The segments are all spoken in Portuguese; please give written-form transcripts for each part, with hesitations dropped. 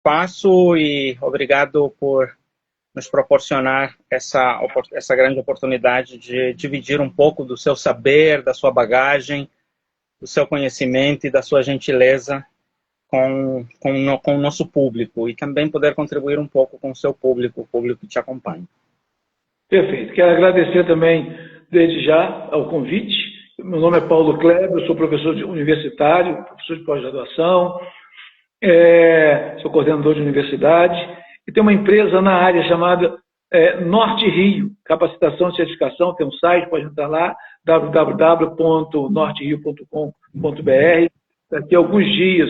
espaço e obrigado por nos proporcionar essa grande oportunidade de dividir um pouco do seu saber, da sua bagagem, do seu conhecimento e da sua gentileza com o nosso público e também poder contribuir um pouco com o seu público, o público que te acompanha. Perfeito. Quero agradecer também, desde já, ao convite. Meu nome é Paulo Kleber, eu sou professor universitário, professor de pós-graduação, sou coordenador de universidade e tenho uma empresa na área chamada Norte Rio, capacitação e certificação, tem um site, pode entrar lá, www.norterio.com.br. Daqui a alguns dias,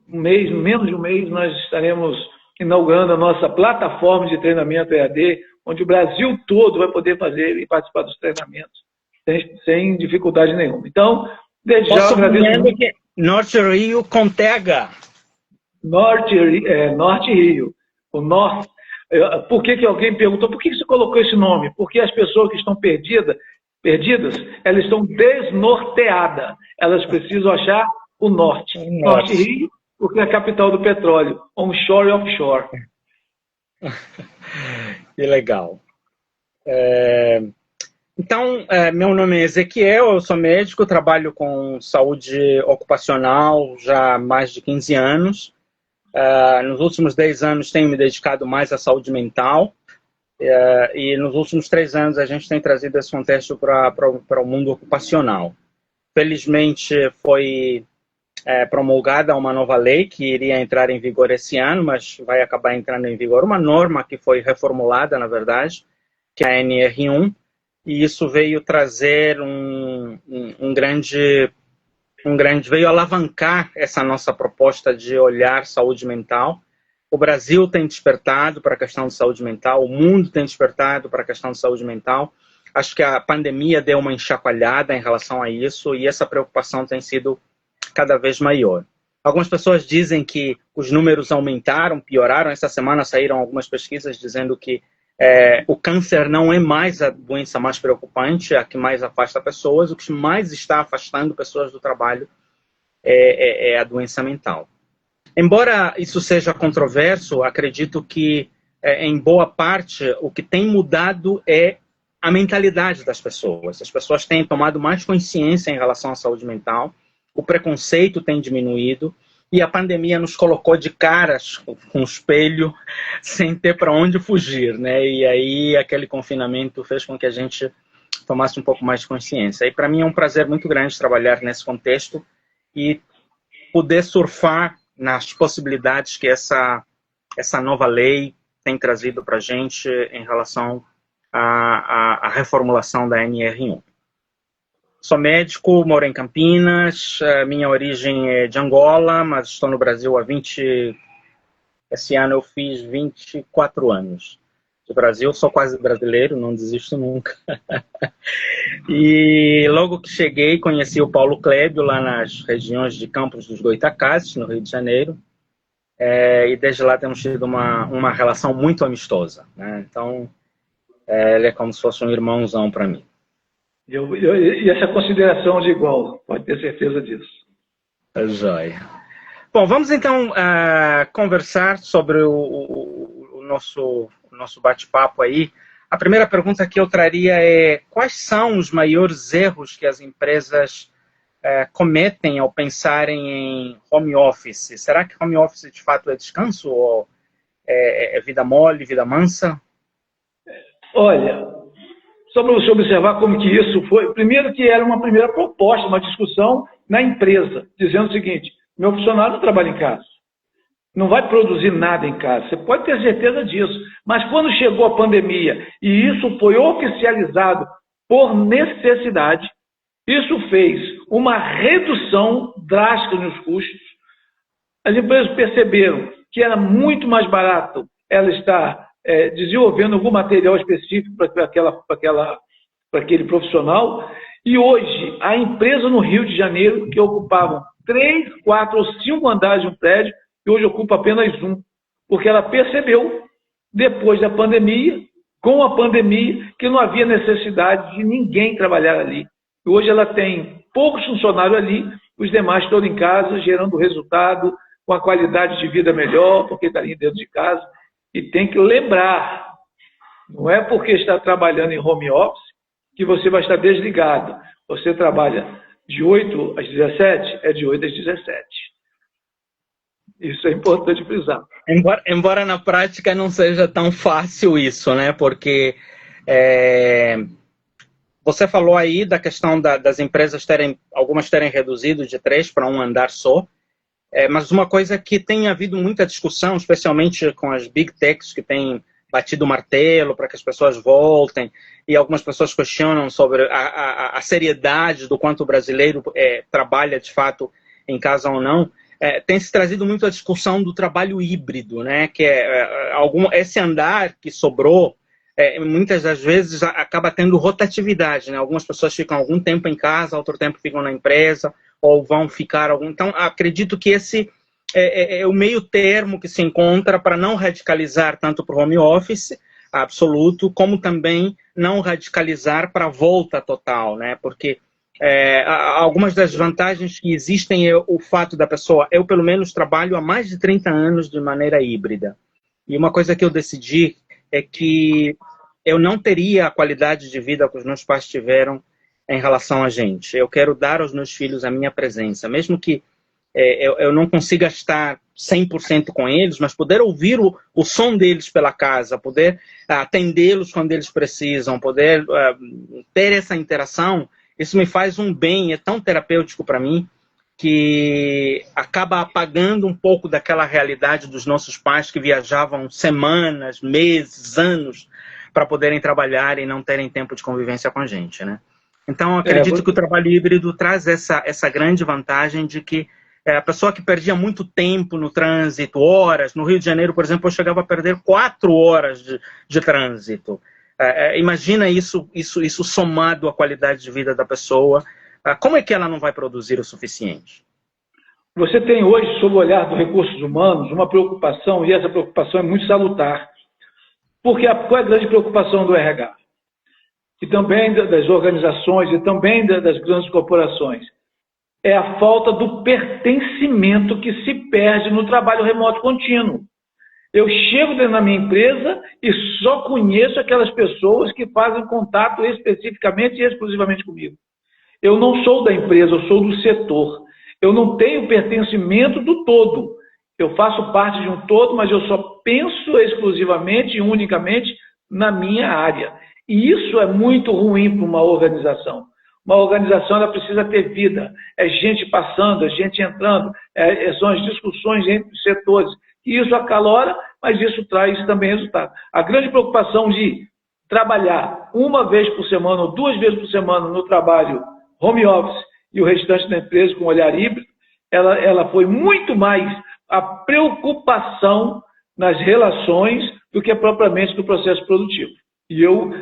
menos de um mês, nós estaremos inaugurando a nossa plataforma de treinamento EAD, onde o Brasil todo vai poder fazer e participar dos treinamentos sem dificuldade nenhuma. Então, desde já eu agradeço muito. Que Norte Rio com TH. Norte Rio. O Norte. Por que alguém perguntou, por que você colocou esse nome? Porque as pessoas que estão perdidas, elas estão desnorteadas. Elas precisam achar o norte. Norte Rio, porque é a capital do petróleo, onshore e offshore. Que legal. Então, meu nome é Ezequiel, eu sou médico, trabalho com saúde ocupacional já há mais de 15 anos. Nos últimos 10 anos tenho me dedicado mais à saúde mental e nos últimos 3 anos a gente tem trazido esse contexto para o mundo ocupacional. Felizmente foi promulgada uma nova lei que iria entrar em vigor esse ano, mas vai acabar entrando em vigor uma norma que foi reformulada, na verdade, que é a NR1, e isso veio trazer veio alavancar essa nossa proposta de olhar saúde mental. O Brasil tem despertado para a questão de saúde mental, o mundo tem despertado para a questão de saúde mental. Acho que a pandemia deu uma enxacoalhada em relação a isso e essa preocupação tem sido cada vez maior. Algumas pessoas dizem que os números aumentaram, pioraram. Essa semana saíram algumas pesquisas dizendo que o câncer não é mais a doença mais preocupante, a que mais afasta pessoas. O que mais está afastando pessoas do trabalho é a doença mental. Embora isso seja controverso, acredito que, em boa parte, o que tem mudado é a mentalidade das pessoas. As pessoas têm tomado mais consciência em relação à saúde mental, o preconceito tem diminuído e a pandemia nos colocou de caras com o espelho sem ter para onde fugir, né? E aí aquele confinamento fez com que a gente tomasse um pouco mais de consciência. E para mim é um prazer muito grande trabalhar nesse contexto e poder surfar nas possibilidades que essa nova lei tem trazido para a gente em relação à reformulação da NR1. Sou médico, moro em Campinas, minha origem é de Angola, mas estou no Brasil há Esse ano eu fiz 24 anos de Brasil, sou quase brasileiro, não desisto nunca. E logo que cheguei, conheci o Paulo Clébio lá nas regiões de Campos dos Goytacazes, no Rio de Janeiro, e desde lá temos tido uma relação muito amistosa, né? Então, ele é como se fosse um irmãozão para mim. E essa consideração de igual, pode ter certeza disso. É jóia. Bom, vamos então conversar sobre o nosso bate-papo aí. A primeira pergunta que eu traria é: quais são os maiores erros que as empresas cometem ao pensarem em home office? Será que home office de fato é descanso ou é vida mole, vida mansa? Olha, só para você observar como que isso foi. Primeiro que era uma primeira proposta, uma discussão na empresa, dizendo o seguinte: meu funcionário não trabalha em casa, não vai produzir nada em casa, você pode ter certeza disso. Mas quando chegou a pandemia e isso foi oficializado por necessidade, isso fez uma redução drástica nos custos. As empresas perceberam que era muito mais barato ela estar desenvolvendo algum material específico para aquele profissional. E hoje, a empresa no Rio de Janeiro, que ocupavam 3, 4 ou 5 andares de um prédio, e hoje ocupa apenas um, porque ela percebeu, depois da pandemia, com a pandemia, que não havia necessidade de ninguém trabalhar ali. E hoje ela tem poucos funcionários ali, os demais todos em casa, gerando resultado, com a qualidade de vida melhor, porque está ali dentro de casa. E tem que lembrar, não é porque está trabalhando em home office que você vai estar desligado. Você trabalha de 8 às 17, é de 8 às 17. Isso é importante frisar. Embora na prática não seja tão fácil isso, né? Porque você falou aí da questão das empresas algumas terem reduzido de 3 para 1 andar só. Mas uma coisa que tem havido muita discussão, especialmente com as big techs que têm batido o martelo para que as pessoas voltem, e algumas pessoas questionam sobre a seriedade do quanto o brasileiro trabalha de fato em casa ou não, tem se trazido muito a discussão do trabalho híbrido, né? Que esse andar que sobrou, muitas das vezes acaba tendo rotatividade, né? Algumas pessoas ficam algum tempo em casa, outro tempo ficam na empresa, ou vão ficar algum... Então, acredito que esse é o meio termo que se encontra para não radicalizar tanto para o home office absoluto, como também não radicalizar para a volta total, né? Porque algumas das vantagens que existem é o fato da pessoa... Eu, pelo menos, trabalho há mais de 30 anos de maneira híbrida. E uma coisa que eu decidi é que eu não teria a qualidade de vida que os meus pais tiveram em relação a gente. Eu quero dar aos meus filhos a minha presença, mesmo que eu não consiga estar 100% com eles, mas poder ouvir o som deles pela casa, poder atendê-los quando eles precisam, poder ter essa interação, isso me faz um bem, é tão terapêutico para mim, que acaba apagando um pouco daquela realidade dos nossos pais que viajavam semanas, meses, anos para poderem trabalhar e não terem tempo de convivência com a gente, né? Então, acredito que o trabalho híbrido traz essa grande vantagem de que a pessoa que perdia muito tempo no trânsito, horas, no Rio de Janeiro, por exemplo, eu chegava a perder 4 horas de trânsito. Imagina isso somado à qualidade de vida da pessoa. Como é que ela não vai produzir o suficiente? Você tem hoje, sob o olhar dos recursos humanos, uma preocupação, e essa preocupação é muito salutar. Porque qual é a grande preocupação do RH? E também das organizações, e também das grandes corporações? É a falta do pertencimento que se perde no trabalho remoto contínuo. Eu chego dentro da minha empresa e só conheço aquelas pessoas que fazem contato especificamente e exclusivamente comigo. Eu não sou da empresa, eu sou do setor. Eu não tenho pertencimento do todo. Eu faço parte de um todo, mas eu só penso exclusivamente e unicamente na minha área. E isso é muito ruim para uma organização. Uma organização ela precisa ter vida, é gente passando, é gente entrando, são as discussões entre os setores. E isso acalora, mas isso traz também resultado. A grande preocupação de trabalhar 1 vez por semana ou 2 vezes por semana no trabalho home office e o restante da empresa com olhar híbrido, ela foi muito mais a preocupação nas relações do que propriamente do processo produtivo. E eu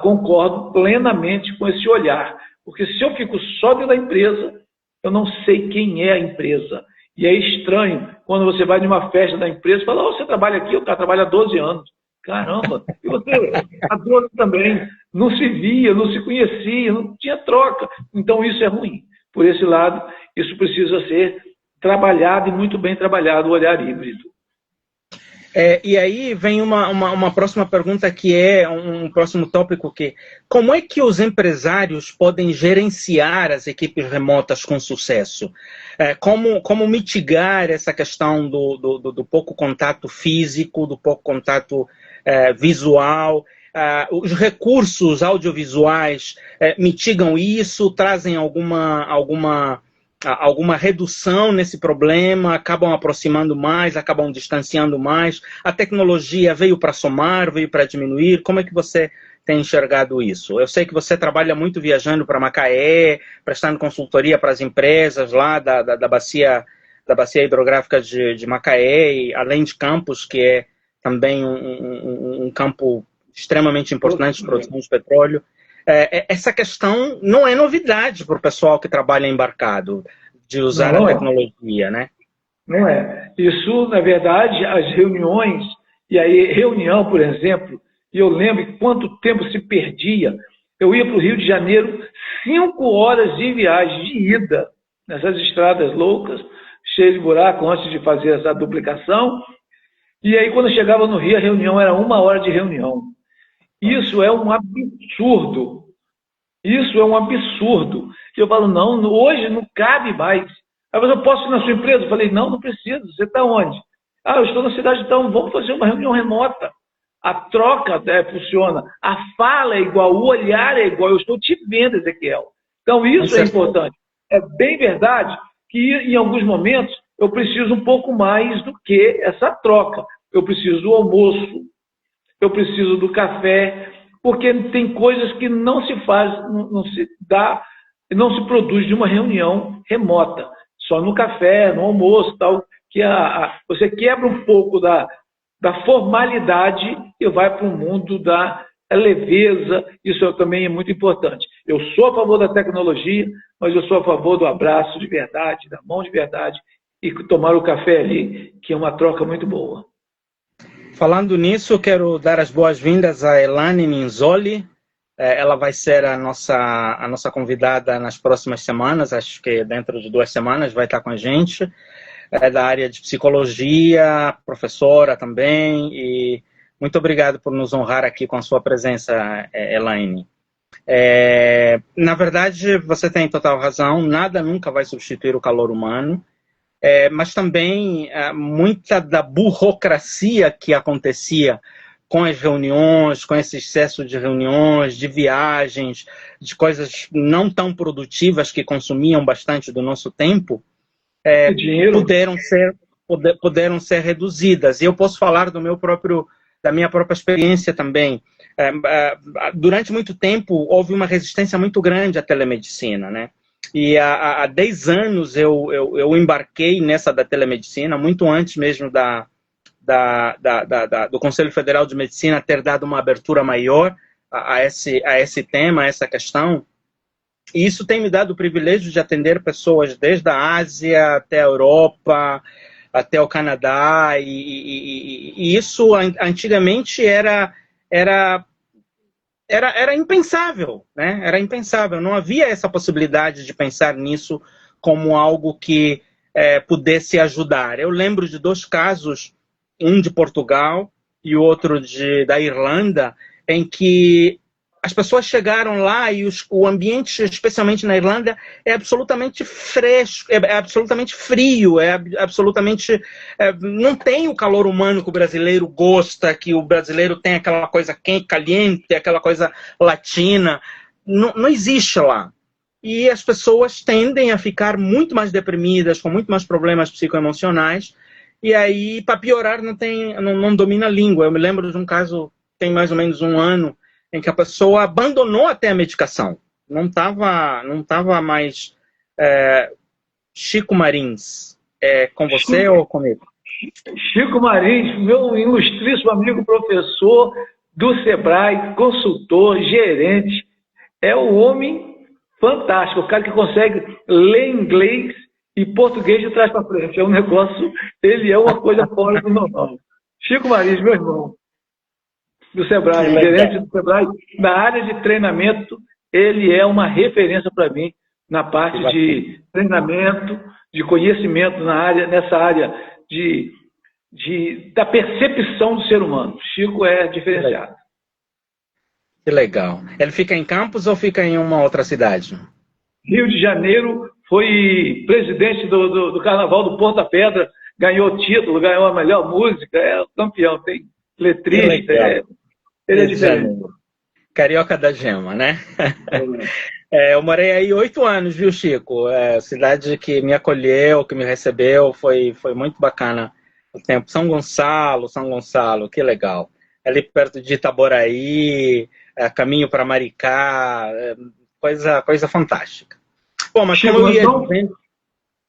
concordo plenamente com esse olhar. Porque se eu fico só dentro da empresa, eu não sei quem é a empresa. E é estranho quando você vai numa festa da empresa e fala, você trabalha aqui, o cara trabalha há 12 anos. Caramba, e você há 12 também. Não se via, não se conhecia, não tinha troca. Então isso é ruim. Por esse lado, isso precisa ser trabalhado e muito bem trabalhado, o olhar híbrido. E aí vem uma próxima pergunta que é um próximo tópico como é que os empresários podem gerenciar as equipes remotas com sucesso? Como mitigar essa questão do pouco contato físico, do pouco contato visual? Os recursos audiovisuais mitigam isso, trazem alguma redução nesse problema, acabam aproximando mais, acabam distanciando mais? A tecnologia veio para somar, veio para diminuir? Como é que você tem enxergado isso? Eu sei que você trabalha muito viajando para Macaé, prestando consultoria para as empresas lá da bacia hidrográfica de Macaé, e além de Campos, que é também um campo extremamente importante de produção de petróleo. Essa questão não é novidade para o pessoal que trabalha embarcado, de usar a tecnologia, né? Não é. Isso, na verdade, as reuniões, e aí reunião, por exemplo, e eu lembro quanto tempo se perdia. Eu ia para o Rio de Janeiro, 5 horas de viagem, de ida, nessas estradas loucas, cheio de buraco antes de fazer essa duplicação. E aí, quando eu chegava no Rio, a reunião era 1 hora de reunião. Isso é um absurdo. Isso é um absurdo. Eu falo, não, hoje não cabe mais. Aí eu posso ir na sua empresa? Eu falei, não, não preciso. Você está onde? Ah, eu estou na cidade, então vamos fazer uma reunião remota. A troca funciona. A fala é igual, o olhar é igual. Eu estou te vendo, Ezequiel. Então, isso é importante. É bem verdade que, em alguns momentos, eu preciso um pouco mais do que essa troca. Eu preciso do almoço, eu preciso do café, porque tem coisas que não se faz, não se dá, não se produz de uma reunião remota. Só no café, no almoço, tal, que você quebra um pouco da formalidade e vai para o mundo da leveza. Isso também é muito importante. Eu sou a favor da tecnologia, mas eu sou a favor do abraço de verdade, da mão de verdade, e tomar o café ali, que é uma troca muito boa. Falando nisso, quero dar as boas-vindas a Elaine Minzoli. Ela vai ser a nossa convidada nas próximas semanas, acho que dentro de 2 semanas vai estar com a gente. É da área de psicologia, professora também, e muito obrigado por nos honrar aqui com a sua presença, Elaine. Na verdade, você tem total razão, nada nunca vai substituir o calor humano, mas também muita da burocracia que acontecia com as reuniões, com esse excesso de reuniões, de viagens, de coisas não tão produtivas que consumiam bastante do nosso tempo, puderam ser reduzidas. E eu posso falar da minha própria experiência também. Durante muito tempo, houve uma resistência muito grande à telemedicina, né? E há 10 anos eu embarquei nessa da telemedicina, muito antes mesmo do Conselho Federal de Medicina ter dado uma abertura maior a esse tema, a essa questão. E isso tem me dado o privilégio de atender pessoas desde a Ásia até a Europa, até o Canadá, e isso antigamente era impensável, né? Era impensável, não havia essa possibilidade de pensar nisso como algo que pudesse ajudar. Eu lembro de 2 casos, um de Portugal e o outro da Irlanda, em que as pessoas chegaram lá e o ambiente, especialmente na Irlanda, é absolutamente fresco, é absolutamente frio, não tem o calor humano que o brasileiro gosta, que o brasileiro tem aquela coisa quente, caliente, aquela coisa latina. Não existe lá. E as pessoas tendem a ficar muito mais deprimidas, com muito mais problemas psicoemocionais, e aí, para piorar, não domina a língua. Eu me lembro de um caso, tem mais ou menos 1 ano, em que a pessoa abandonou até a medicação. Não estava mais... Chico Marins, com você ou comigo? Chico Marins, meu ilustríssimo amigo professor do Sebrae, consultor, gerente, é um homem fantástico, o cara que consegue ler inglês e português de trás para frente. É um negócio, ele é uma coisa fora do normal. Chico Marins, meu irmão, do Sebrae, gerente do Sebrae, na área de treinamento, ele é uma referência para mim na parte de treinamento, de conhecimento nessa área da percepção do ser humano. Chico é diferenciado. Que legal. Ele fica em Campos ou fica em uma outra cidade? Rio de Janeiro, foi presidente do Carnaval do Porto da Pedra, ganhou o título, ganhou a melhor música, é o campeão, tem letrista, ele é diferente. Carioca da Gema, né? Eu morei aí 8 anos, viu, Chico? Cidade que me acolheu, que me recebeu, foi muito bacana o tempo. São Gonçalo, que legal. Ali perto de Itaboraí, caminho para Maricá, coisa fantástica. Bom, mas Chico, como eu ia dizendo...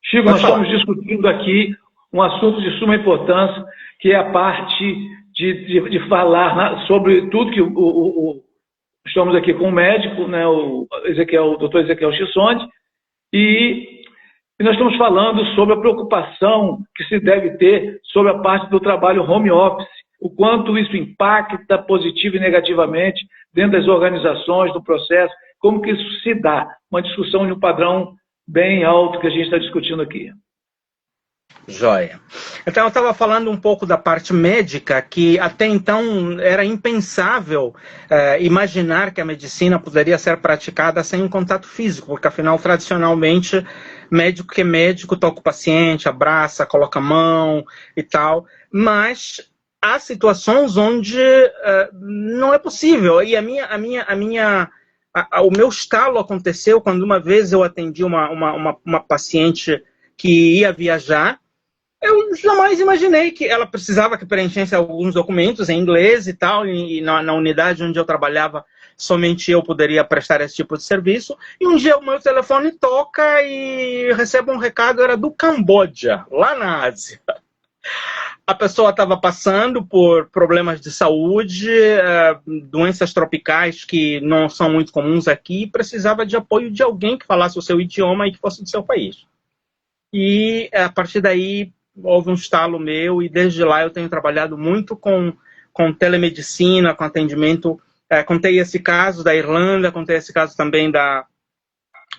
Chico, nós estamos discutindo aqui um assunto de suma importância, que é a parte de falar sobre tudo que estamos aqui com o médico, né, o doutor Ezequiel Chissonde, e nós estamos falando sobre a preocupação que se deve ter sobre a parte do trabalho home office, o quanto isso impacta positivo e negativamente dentro das organizações, do processo, como que isso se dá, uma discussão de um padrão bem alto que a gente está discutindo aqui. Joia. Então, eu estava falando um pouco da parte médica, que até então era impensável imaginar que a medicina poderia ser praticada sem um contato físico, porque afinal, tradicionalmente, médico que é médico toca o paciente, abraça, coloca a mão e tal, mas há situações onde não é possível. E o meu estalo aconteceu quando uma vez eu atendi uma paciente que ia viajar. Eu jamais imaginei que ela precisava que preenchesse alguns documentos em inglês e tal, e na unidade onde eu trabalhava, somente eu poderia prestar esse tipo de serviço. E um dia o meu telefone toca e recebo um recado, era do Camboja, lá na Ásia. A pessoa estava passando por problemas de saúde, doenças tropicais que não são muito comuns aqui, e precisava de apoio de alguém que falasse o seu idioma e que fosse do seu país. E a partir daí houve um estalo meu e desde lá eu tenho trabalhado muito com telemedicina, com atendimento. Contei esse caso da Irlanda, contei esse caso também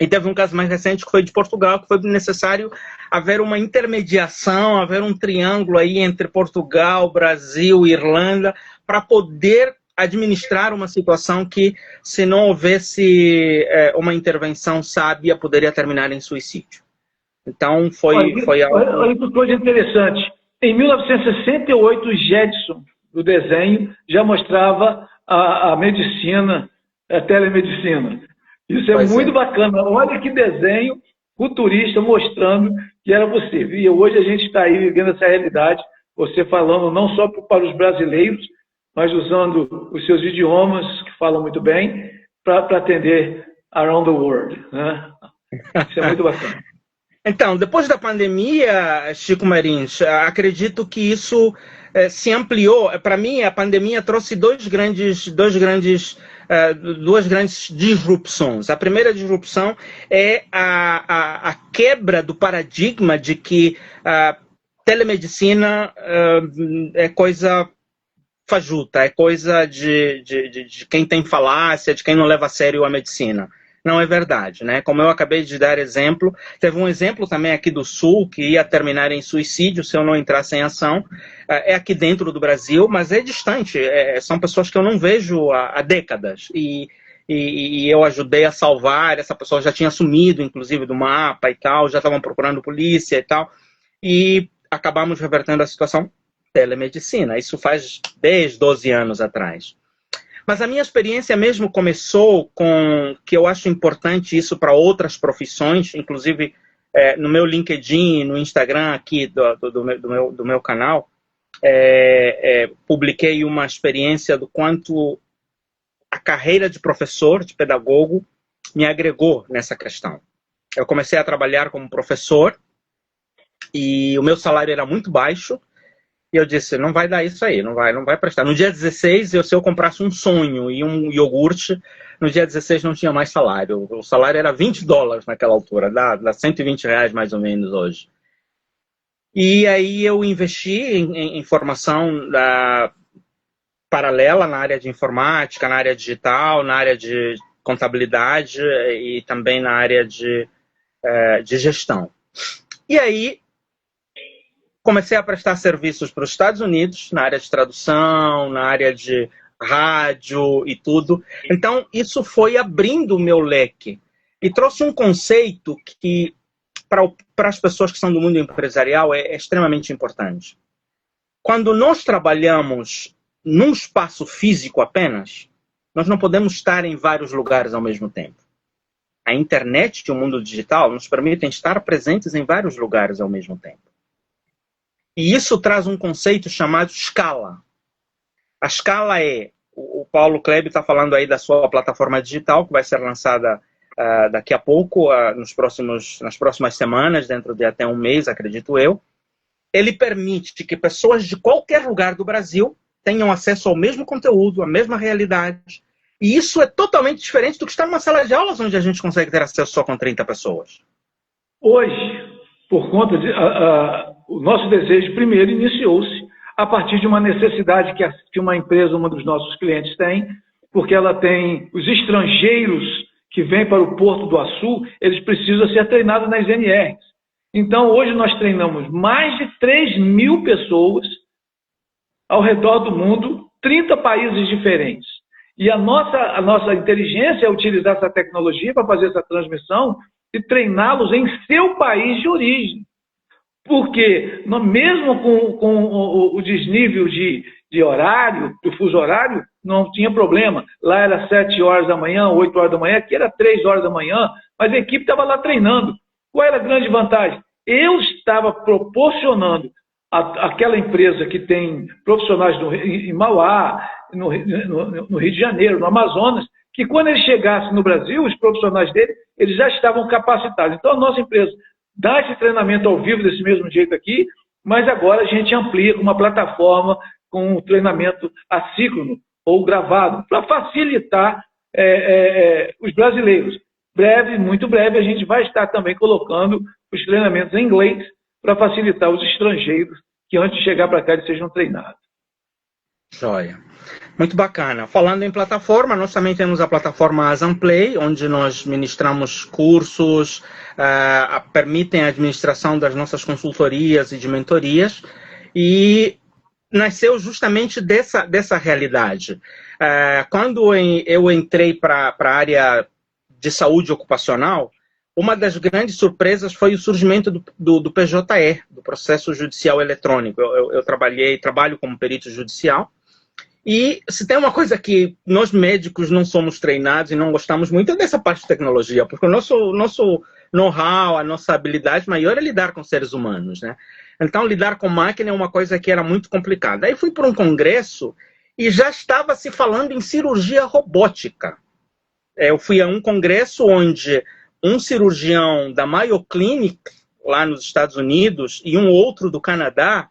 e teve um caso mais recente que foi de Portugal, que foi necessário haver uma intermediação, haver um triângulo aí entre Portugal, Brasil e Irlanda para poder administrar uma situação que, se não houvesse uma intervenção sábia, poderia terminar em suicídio. Então, foi algo... Olha que coisa interessante. Em 1968, o Jetson, do desenho, já mostrava a medicina, a telemedicina. Isso é muito bacana. Olha que desenho futurista mostrando que era possível. E hoje a gente está aí vivendo essa realidade, você falando não só para os brasileiros, mas usando os seus idiomas, que falam muito bem, para atender around the world. Né? Isso é muito bacana. Então, depois da pandemia, Chico Marins, acredito que isso se ampliou. Para mim, a pandemia trouxe duas grandes disrupções. A primeira disrupção é a quebra do paradigma de que telemedicina é coisa fajuta, é coisa de quem tem falácia, de quem não leva a sério a medicina. Não é verdade, né? Como eu acabei de dar exemplo, teve um exemplo também aqui do Sul, que ia terminar em suicídio se eu não entrasse em ação. É aqui dentro do Brasil, mas é distante. São pessoas que eu não vejo há décadas. E eu ajudei a salvar. Essa pessoa já tinha sumido, inclusive, do mapa e tal, já estavam procurando polícia e tal. E acabamos revertendo a situação telemedicina. Isso faz 10, 12 anos atrás. Mas a minha experiência mesmo começou com, que eu acho importante isso para outras profissões, inclusive no meu LinkedIn, no Instagram aqui do meu canal, publiquei uma experiência do quanto a carreira de professor, de pedagogo, me agregou nessa questão. Eu comecei a trabalhar como professor e o meu salário era muito baixo. E eu disse, não vai dar isso aí, não vai prestar. No dia 16, se eu comprasse um sonho e um iogurte, no dia 16 não tinha mais salário. O salário era $20 naquela altura, dá R$120 mais ou menos hoje. E aí eu investi em formação paralela na área de informática, na área digital, na área de contabilidade e também na área de gestão. E aí comecei a prestar serviços para os Estados Unidos, na área de tradução, na área de rádio e tudo. Então, isso foi abrindo o meu leque. E trouxe um conceito que, para as pessoas que são do mundo empresarial, é extremamente importante. Quando nós trabalhamos num espaço físico apenas, nós não podemos estar em vários lugares ao mesmo tempo. A internet e o mundo digital nos permitem estar presentes em vários lugares ao mesmo tempo. E isso traz um conceito chamado escala. A escala o Paulo Klebe está falando aí da sua plataforma digital, que vai ser lançada daqui a pouco, nas próximas semanas, dentro de até um mês, acredito eu. Ele permite que pessoas de qualquer lugar do Brasil tenham acesso ao mesmo conteúdo, à mesma realidade. E isso é totalmente diferente do que estar numa sala de aulas, onde a gente consegue ter acesso só com 30 pessoas. Hoje, por conta de... o nosso desejo, primeiro, iniciou-se a partir de uma necessidade que uma empresa, um dos nossos clientes tem, porque ela tem os estrangeiros que vêm para o Porto do Açu, eles precisam ser treinados nas NRs. Então, hoje nós treinamos mais de 3.000 pessoas ao redor do mundo, 30 países diferentes. E a nossa inteligência é utilizar essa tecnologia para fazer essa transmissão e treiná-los em seu país de origem. Porque, mesmo com o desnível de horário, do fuso horário, não tinha problema. Lá era 7 horas da manhã, 8 horas da manhã, aqui era 3 horas da manhã, mas a equipe estava lá treinando. Qual era a grande vantagem? Eu estava proporcionando àquela empresa que tem profissionais em Mauá, no Rio de Janeiro, no Amazonas, que quando eles chegassem no Brasil, os profissionais dele, eles já estavam capacitados. Então, a nossa empresa dá esse treinamento ao vivo desse mesmo jeito aqui, mas agora a gente amplia com uma plataforma com um treinamento assíncrono ou gravado, para facilitar os brasileiros. Muito breve, a gente vai estar também colocando os treinamentos em inglês para facilitar os estrangeiros que antes de chegar para cá eles sejam treinados. Joia. Muito bacana. Falando em plataforma, nós também temos a plataforma Azamplay, onde nós ministramos cursos, permitem a administração das nossas consultorias e de mentorias, e nasceu justamente dessa realidade. Quando eu entrei para a área de saúde ocupacional, uma das grandes surpresas foi o surgimento do PJE, do Processo Judicial Eletrônico. Eu trabalho como perito judicial, e se tem uma coisa que nós médicos não somos treinados e não gostamos muito é dessa parte de tecnologia, porque o nosso know-how, a nossa habilidade maior é lidar com seres humanos, né? Então, lidar com máquina é uma coisa que era muito complicada. Aí fui para um congresso e já estava se falando em cirurgia robótica. Eu fui a um congresso onde um cirurgião da Mayo Clinic, lá nos Estados Unidos, e um outro do Canadá,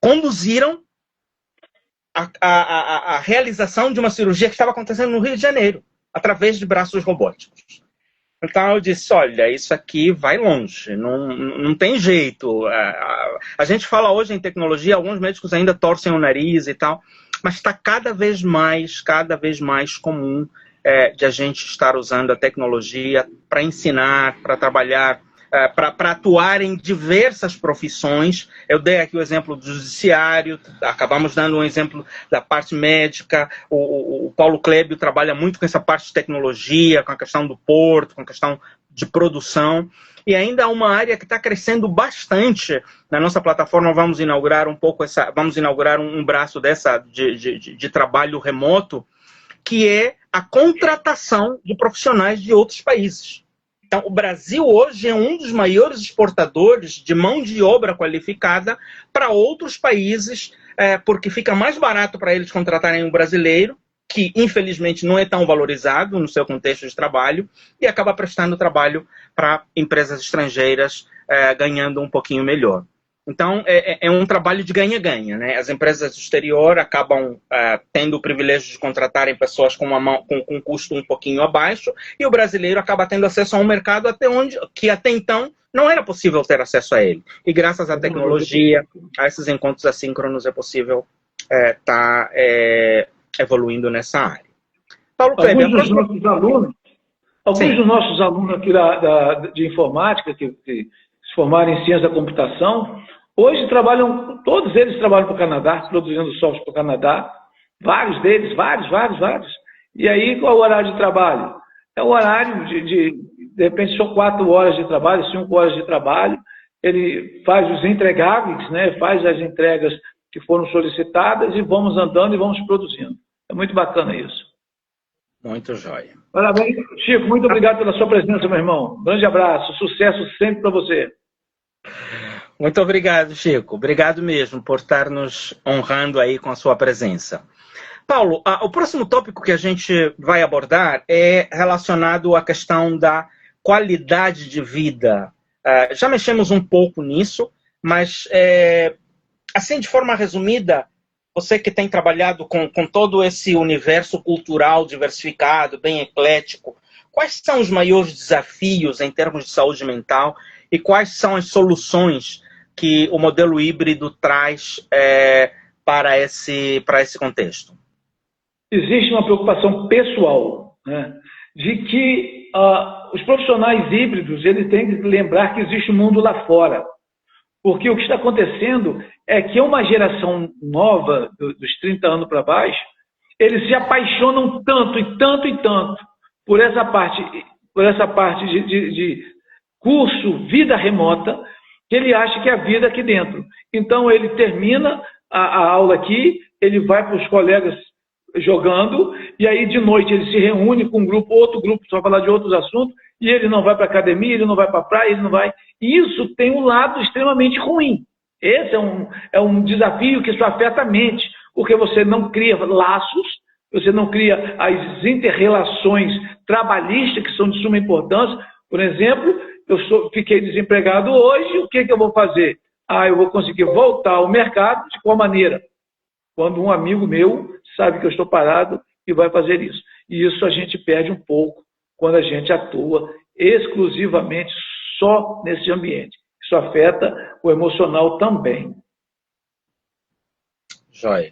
conduziram a realização de uma cirurgia que estava acontecendo no Rio de Janeiro, através de braços robóticos. Então eu disse, olha, isso aqui vai longe, não tem jeito. A gente fala hoje em tecnologia, alguns médicos ainda torcem o nariz e tal, mas está cada vez mais comum de a gente estar usando a tecnologia para ensinar, para trabalhar, para atuar em diversas profissões. Eu dei aqui o exemplo do judiciário, acabamos dando um exemplo da parte médica. O Paulo Clébio trabalha muito com essa parte de tecnologia, com a questão do porto, com a questão de produção. E ainda há uma área que está crescendo bastante. Na nossa plataforma vamos inaugurar um braço de trabalho remoto, que é a contratação de profissionais de outros países. Então, o Brasil hoje é um dos maiores exportadores de mão de obra qualificada para outros países, porque fica mais barato para eles contratarem um brasileiro, que infelizmente não é tão valorizado no seu contexto de trabalho, e acaba prestando trabalho para empresas estrangeiras, ganhando um pouquinho melhor. Então, é um trabalho de ganha-ganha, né? As empresas do exterior acabam tendo o privilégio de contratarem pessoas com um custo um pouquinho abaixo, e o brasileiro acaba tendo acesso a um mercado que até então não era possível ter acesso a ele. E graças à tecnologia, a esses encontros assíncronos, é possível estar evoluindo nessa área. Paulo Clébio, alguns dos nossos alunos aqui de informática, que se formaram em ciência da computação, hoje todos eles trabalham para o Canadá, produzindo software para o Canadá, vários deles, vários. E aí, qual é o horário de trabalho? É o horário de repente, são 4 horas de trabalho, 5 horas de trabalho, ele faz os entregáveis, né? Faz as entregas que foram solicitadas e vamos andando e vamos produzindo. É muito bacana isso. Muito jóia. Parabéns, Chico, muito obrigado pela sua presença, meu irmão. Grande abraço, sucesso sempre para você. Muito obrigado, Chico. Obrigado mesmo por estar nos honrando aí com a sua presença. Paulo, o próximo tópico que a gente vai abordar é relacionado à questão da qualidade de vida. Já mexemos um pouco nisso, mas, assim, de forma resumida, você que tem trabalhado com todo esse universo cultural diversificado, bem eclético, quais são os maiores desafios em termos de saúde mental e quais são as soluções que o modelo híbrido traz para esse contexto? Existe uma preocupação pessoal, né, de que os profissionais híbridos, eles têm que lembrar que existe um mundo lá fora. Porque o que está acontecendo é que uma geração nova, dos 30 anos para baixo, eles se apaixonam tanto e tanto e tanto por essa parte de curso, vida remota, que ele acha que é a vida aqui dentro. Então, ele termina a aula aqui, ele vai para os colegas jogando, e aí de noite ele se reúne com um grupo, outro grupo, só falar de outros assuntos, e ele não vai para a academia, ele não vai para a praia, ele não vai... E isso tem um lado extremamente ruim. Esse é um desafio que isso afeta a mente, porque você não cria laços, você não cria as inter-relações trabalhistas que são de suma importância. Por exemplo, fiquei desempregado hoje, o que eu vou fazer? Eu vou conseguir voltar ao mercado de qual maneira? Quando um amigo meu sabe que eu estou parado e vai fazer isso. E isso a gente perde um pouco quando a gente atua exclusivamente só nesse ambiente. Isso afeta o emocional também. Joia.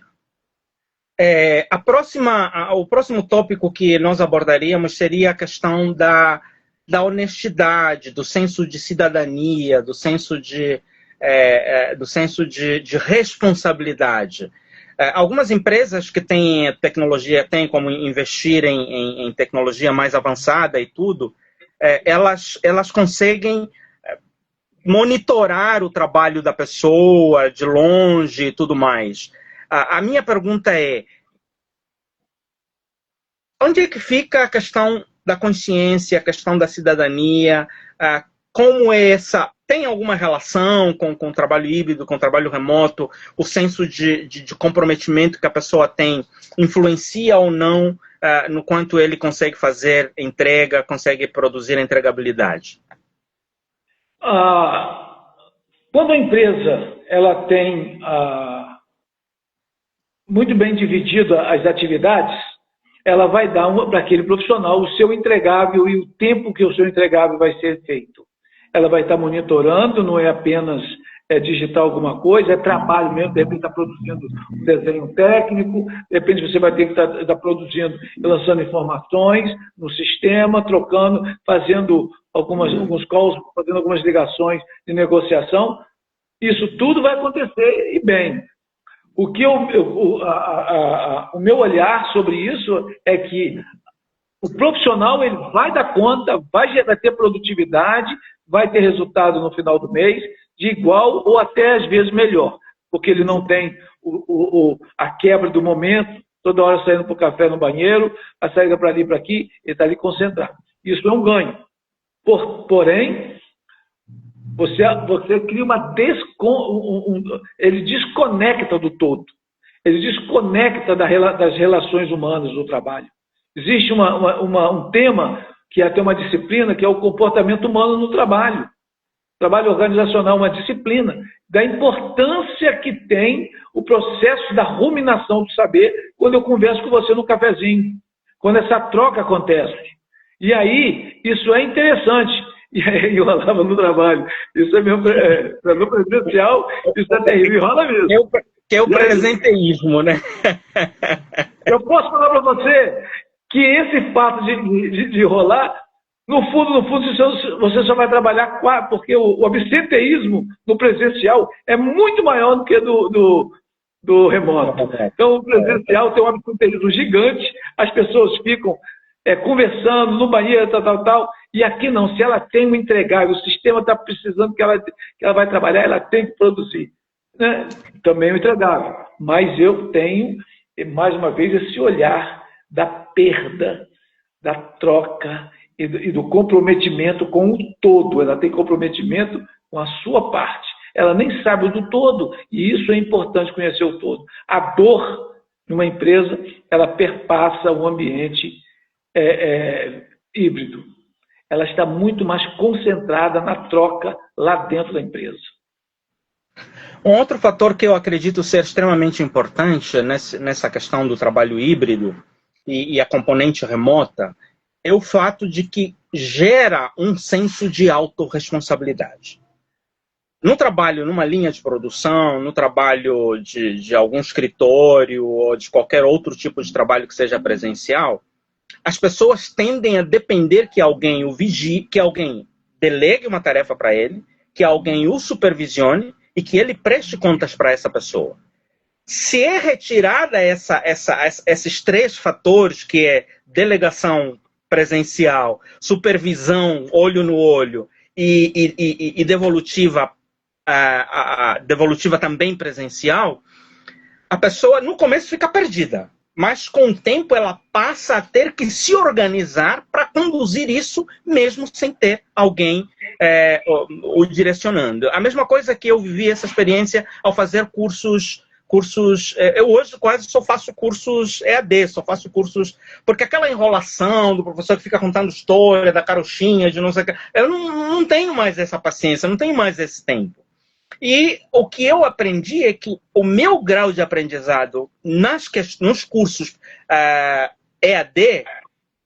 O próximo tópico que nós abordaríamos seria a questão da honestidade, do senso de cidadania, do senso de responsabilidade. Algumas empresas que têm tecnologia, têm como investir em tecnologia mais avançada e tudo, elas conseguem monitorar o trabalho da pessoa de longe e tudo mais. A minha pergunta é: onde é que fica a questão da consciência, a questão da cidadania? Como é essa... Tem alguma relação com o trabalho híbrido, com o trabalho remoto? O senso de comprometimento que a pessoa tem influencia ou não no quanto ele consegue fazer entrega, consegue produzir a entregabilidade? Quando a empresa ela tem muito bem dividida as atividades, ela vai dar para aquele profissional o seu entregável e o tempo que o seu entregável vai ser feito. Ela vai estar monitorando, não é apenas digitar alguma coisa, é trabalho mesmo, de repente está produzindo um desenho técnico, de repente você vai ter que estar produzindo e lançando informações no sistema, trocando, fazendo alguns calls, fazendo algumas ligações de negociação. Isso tudo vai acontecer e bem. O meu olhar sobre isso é que o profissional ele vai dar conta, vai ter produtividade, vai ter resultado no final do mês de igual ou até às vezes melhor, porque ele não tem a quebra do momento, toda hora saindo para o café no banheiro, a saída para ali e para aqui, ele está ali concentrado. Isso é um ganho. Porém, você cria ele desconecta do todo. Ele desconecta das relações humanas do trabalho. Existe um tema, que é até uma disciplina, que é o comportamento humano no trabalho. Trabalho organizacional, uma disciplina da importância que tem o processo da ruminação do saber quando eu converso com você no cafezinho, quando essa troca acontece. E aí, isso é interessante. E aí eu falava no trabalho, isso é mesmo, no presencial, isso é terrível, rola mesmo. Que é o presenteísmo, né? Eu posso falar para você que esse fato de rolar, no fundo, você só vai trabalhar porque o absenteísmo no presencial é muito maior do que do remoto. Então, o presencial tem um absenteísmo gigante, as pessoas ficam conversando no banheiro, tal, e aqui não. Se ela tem um entregável, o sistema está precisando que ela vai trabalhar, ela tem que produzir. Né? Também o entregável. Mas eu tenho, mais uma vez, esse olhar da perda, da troca e do comprometimento com o todo. Ela tem comprometimento com a sua parte. Ela nem sabe do todo, e isso é importante conhecer o todo. A dor numa empresa, ela perpassa o ambiente híbrido. Ela está muito mais concentrada na troca lá dentro da empresa. Um outro fator que eu acredito ser extremamente importante nessa questão do trabalho híbrido e a componente remota é o fato de que gera um senso de autorresponsabilidade. No trabalho, numa linha de produção, no trabalho de algum escritório ou de qualquer outro tipo de trabalho que seja presencial, as pessoas tendem a depender que alguém o vigie, que alguém delegue uma tarefa para ele, que alguém o supervisione e que ele preste contas para essa pessoa. Se é retirada esses três fatores, que é delegação presencial, supervisão olho no olho e devolutiva, devolutiva também presencial, a pessoa no começo fica perdida. Mas com o tempo ela passa a ter que se organizar para conduzir isso, mesmo sem ter alguém o direcionando. A mesma coisa que eu vivi essa experiência ao fazer cursos. Eu hoje quase só faço cursos EAD, só faço cursos. Porque aquela enrolação do professor que fica contando história da carochinha, de não sei o que. Eu não tenho mais essa paciência, não tenho mais esse tempo. E o que eu aprendi é que o meu grau de aprendizado nos cursos EAD,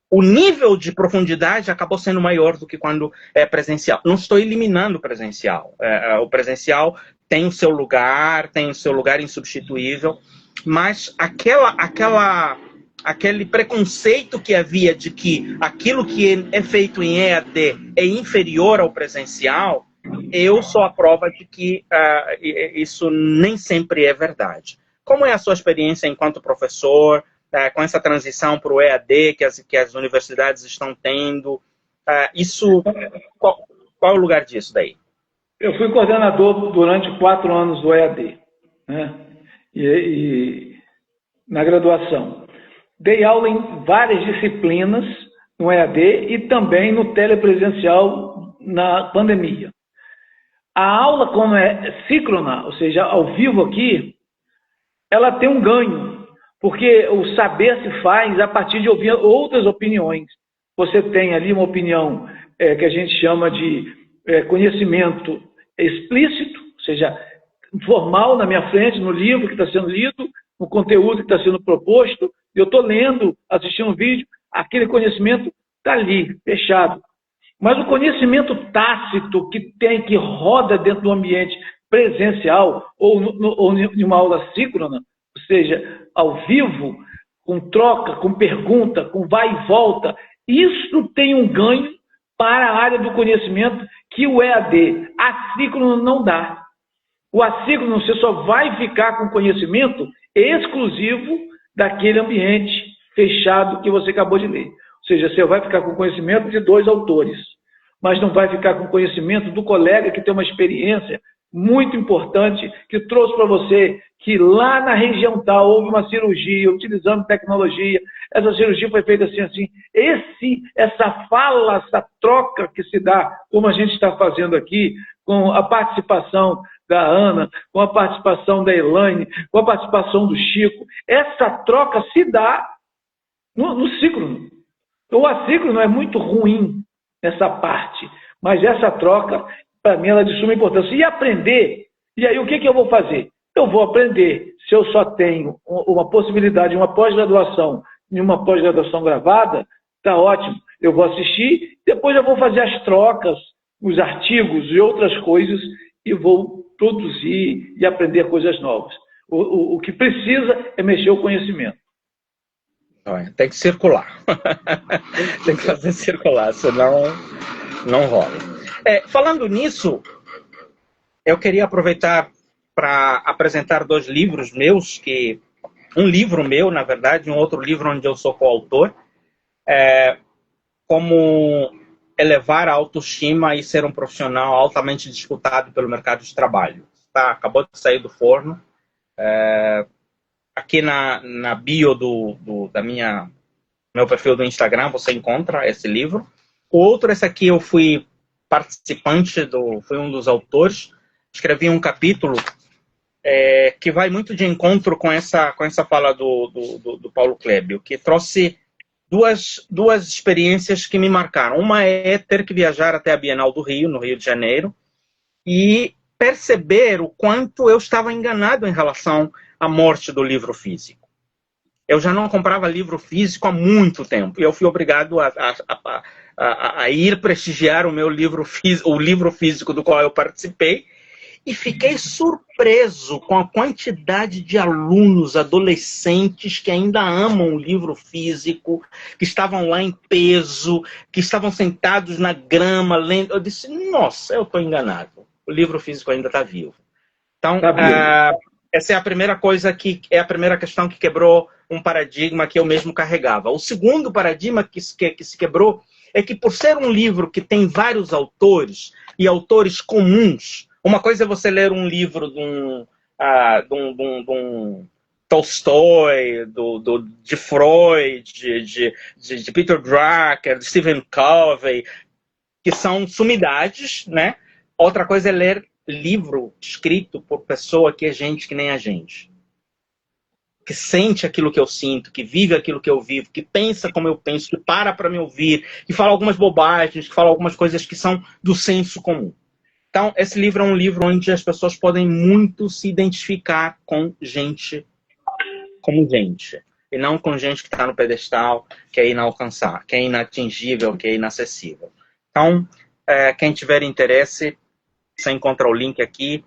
o nível de profundidade acabou sendo maior do que quando é presencial. Não estou eliminando o presencial. O presencial tem o seu lugar insubstituível, mas aquele preconceito que havia de que aquilo que é feito em EAD é inferior ao presencial, eu sou a prova de que isso nem sempre é verdade. Como é a sua experiência enquanto professor, com essa transição para o EAD que as universidades estão tendo? Qual é o lugar disso daí? Eu fui coordenador durante 4 anos do EAD, né? E na graduação. Dei aula em várias disciplinas no EAD e também no telepresencial na pandemia. A aula, como é síncrona, ou seja, ao vivo aqui, ela tem um ganho, porque o saber se faz a partir de ouvir outras opiniões. Você tem ali uma opinião que a gente chama de conhecimento explícito, ou seja, formal na minha frente, no livro que está sendo lido, no conteúdo que está sendo proposto, eu estou lendo, assistindo um vídeo, aquele conhecimento está ali, fechado. Mas o conhecimento tácito que roda dentro do ambiente presencial ou em uma aula síncrona, ou seja, ao vivo, com troca, com pergunta, com vai e volta, isso tem um ganho para a área do conhecimento que o EAD, assíncrono, não dá. O assíncrono, você só vai ficar com conhecimento exclusivo daquele ambiente fechado que você acabou de ler. Ou seja, você vai ficar com conhecimento de 2 autores, mas não vai ficar com conhecimento do colega que tem uma experiência muito importante, que trouxe para você que lá na região tal houve uma cirurgia, utilizando tecnologia, essa cirurgia foi feita assim, assim. Essa fala, essa troca que se dá, como a gente está fazendo aqui, com a participação da Ana, com a participação da Elaine, com a participação do Chico, essa troca se dá no síncrono. O assíncrono é muito ruim nessa parte, mas essa troca, para mim, ela é de suma importância. E aprender, e aí o que eu vou fazer? Eu vou aprender, se eu só tenho uma possibilidade, uma pós-graduação, e uma pós-graduação gravada, está ótimo, eu vou assistir, depois eu vou fazer as trocas, os artigos e outras coisas, e vou produzir e aprender coisas novas. O que precisa é mexer o conhecimento. Tem que circular. Tem que fazer circular, senão não rola. Falando nisso, eu queria aproveitar para apresentar 2 livros meus, um livro meu, na verdade, um outro livro onde eu sou coautor, como elevar a autoestima e ser um profissional altamente disputado pelo mercado de trabalho. Acabou de sair do forno. Aqui na bio meu perfil do Instagram você encontra esse livro. O outro, esse aqui, eu fui participante, fui um dos autores. Escrevi um capítulo que vai muito de encontro com essa fala do Paulo Clébio, que trouxe duas experiências que me marcaram. Uma é ter que viajar até a Bienal do Rio, no Rio de Janeiro, e perceber o quanto eu estava enganado em relação à morte do livro físico. Eu já não comprava livro físico há muito tempo, e eu fui obrigado a ir prestigiar o livro físico do qual eu participei, e fiquei surpreso com a quantidade de alunos, adolescentes que ainda amam o livro físico, que estavam lá em peso, que estavam sentados na grama lendo. Eu disse, nossa, eu estou enganado. O livro físico ainda está vivo. Então, essa é a primeira coisa é a primeira questão que quebrou um paradigma que eu mesmo carregava. O segundo paradigma que se quebrou é que, por ser um livro que tem vários autores e autores comuns, uma coisa é você ler um livro de um Tolstói, de Freud, de Peter Drucker, de Stephen Covey, que são sumidades, né? Outra coisa é ler livro escrito por pessoa que é gente que nem a gente. Que sente aquilo que eu sinto, que vive aquilo que eu vivo, que pensa como eu penso, que para me ouvir, que fala algumas bobagens, que fala algumas coisas que são do senso comum. Então, esse livro é um livro onde as pessoas podem muito se identificar com gente como gente. E não com gente que está no pedestal, que é inalcançável, que é inatingível, que é inacessível. Então, quem tiver interesse, você encontra o link aqui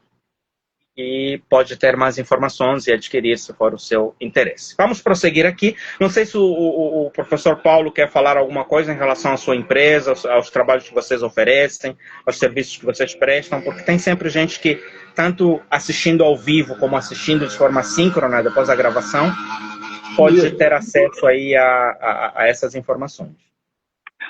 e pode ter mais informações e adquirir se for o seu interesse. Vamos prosseguir aqui. Não sei se o professor Paulo quer falar alguma coisa em relação à sua empresa, aos trabalhos que vocês oferecem, aos serviços que vocês prestam, porque tem sempre gente que, tanto assistindo ao vivo como assistindo de forma síncrona depois da gravação, pode ter acesso aí a essas informações.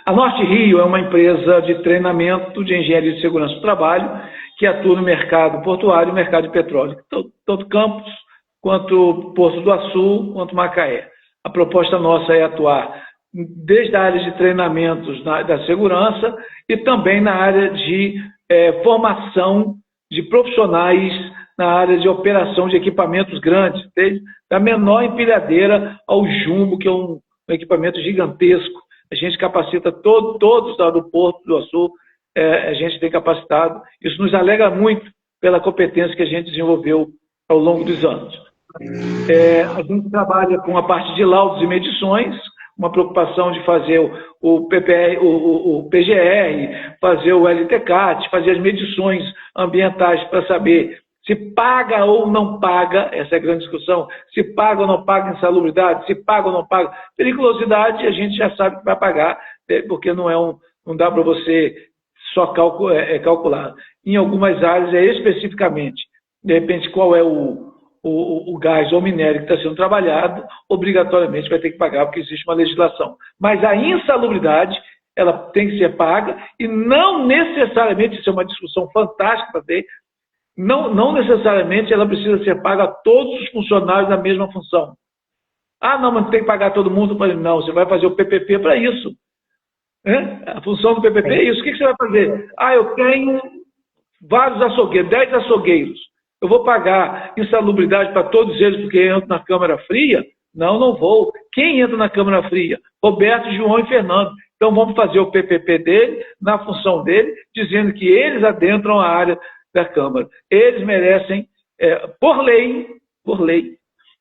A Norte Rio é uma empresa de treinamento de engenharia de segurança do trabalho que atua no mercado portuário e mercado de petróleo, tanto Campos, quanto Porto do Açu, quanto Macaé. A proposta nossa é atuar desde a área de treinamentos da segurança e também na área de formação de profissionais na área de operação de equipamentos grandes, desde da menor empilhadeira ao jumbo, que é um equipamento gigantesco. A gente capacita todos o estado do Porto do Açu, a gente tem capacitado. Isso nos alegra muito pela competência que a gente desenvolveu ao longo dos anos. A gente trabalha com a parte de laudos e medições, uma preocupação de fazer o PGR, fazer o LTCAT, fazer as medições ambientais para saber se paga ou não paga, essa é a grande discussão, se paga ou não paga insalubridade, se paga ou não paga periculosidade, a gente já sabe que vai pagar, porque não dá para você só calcular. Em algumas áreas especificamente, de repente, qual é o gás ou minério que está sendo trabalhado, obrigatoriamente vai ter que pagar, porque existe uma legislação. Mas a insalubridade, ela tem que ser paga, e não necessariamente, isso é uma discussão fantástica para ter, não necessariamente ela precisa ser paga a todos os funcionários da mesma função. Ah, não, mas tem que pagar todo mundo. Não, você vai fazer o PPP para isso. A função do PPP é isso. O que você vai fazer? Ah, eu tenho vários açougueiros, 10 açougueiros. Eu vou pagar insalubridade para todos eles porque entro na câmara fria? Não vou. Quem entra na câmara fria? Roberto, João e Fernando. Então vamos fazer o PPP dele, na função dele, dizendo que eles adentram a área da Câmara. Eles merecem, por lei,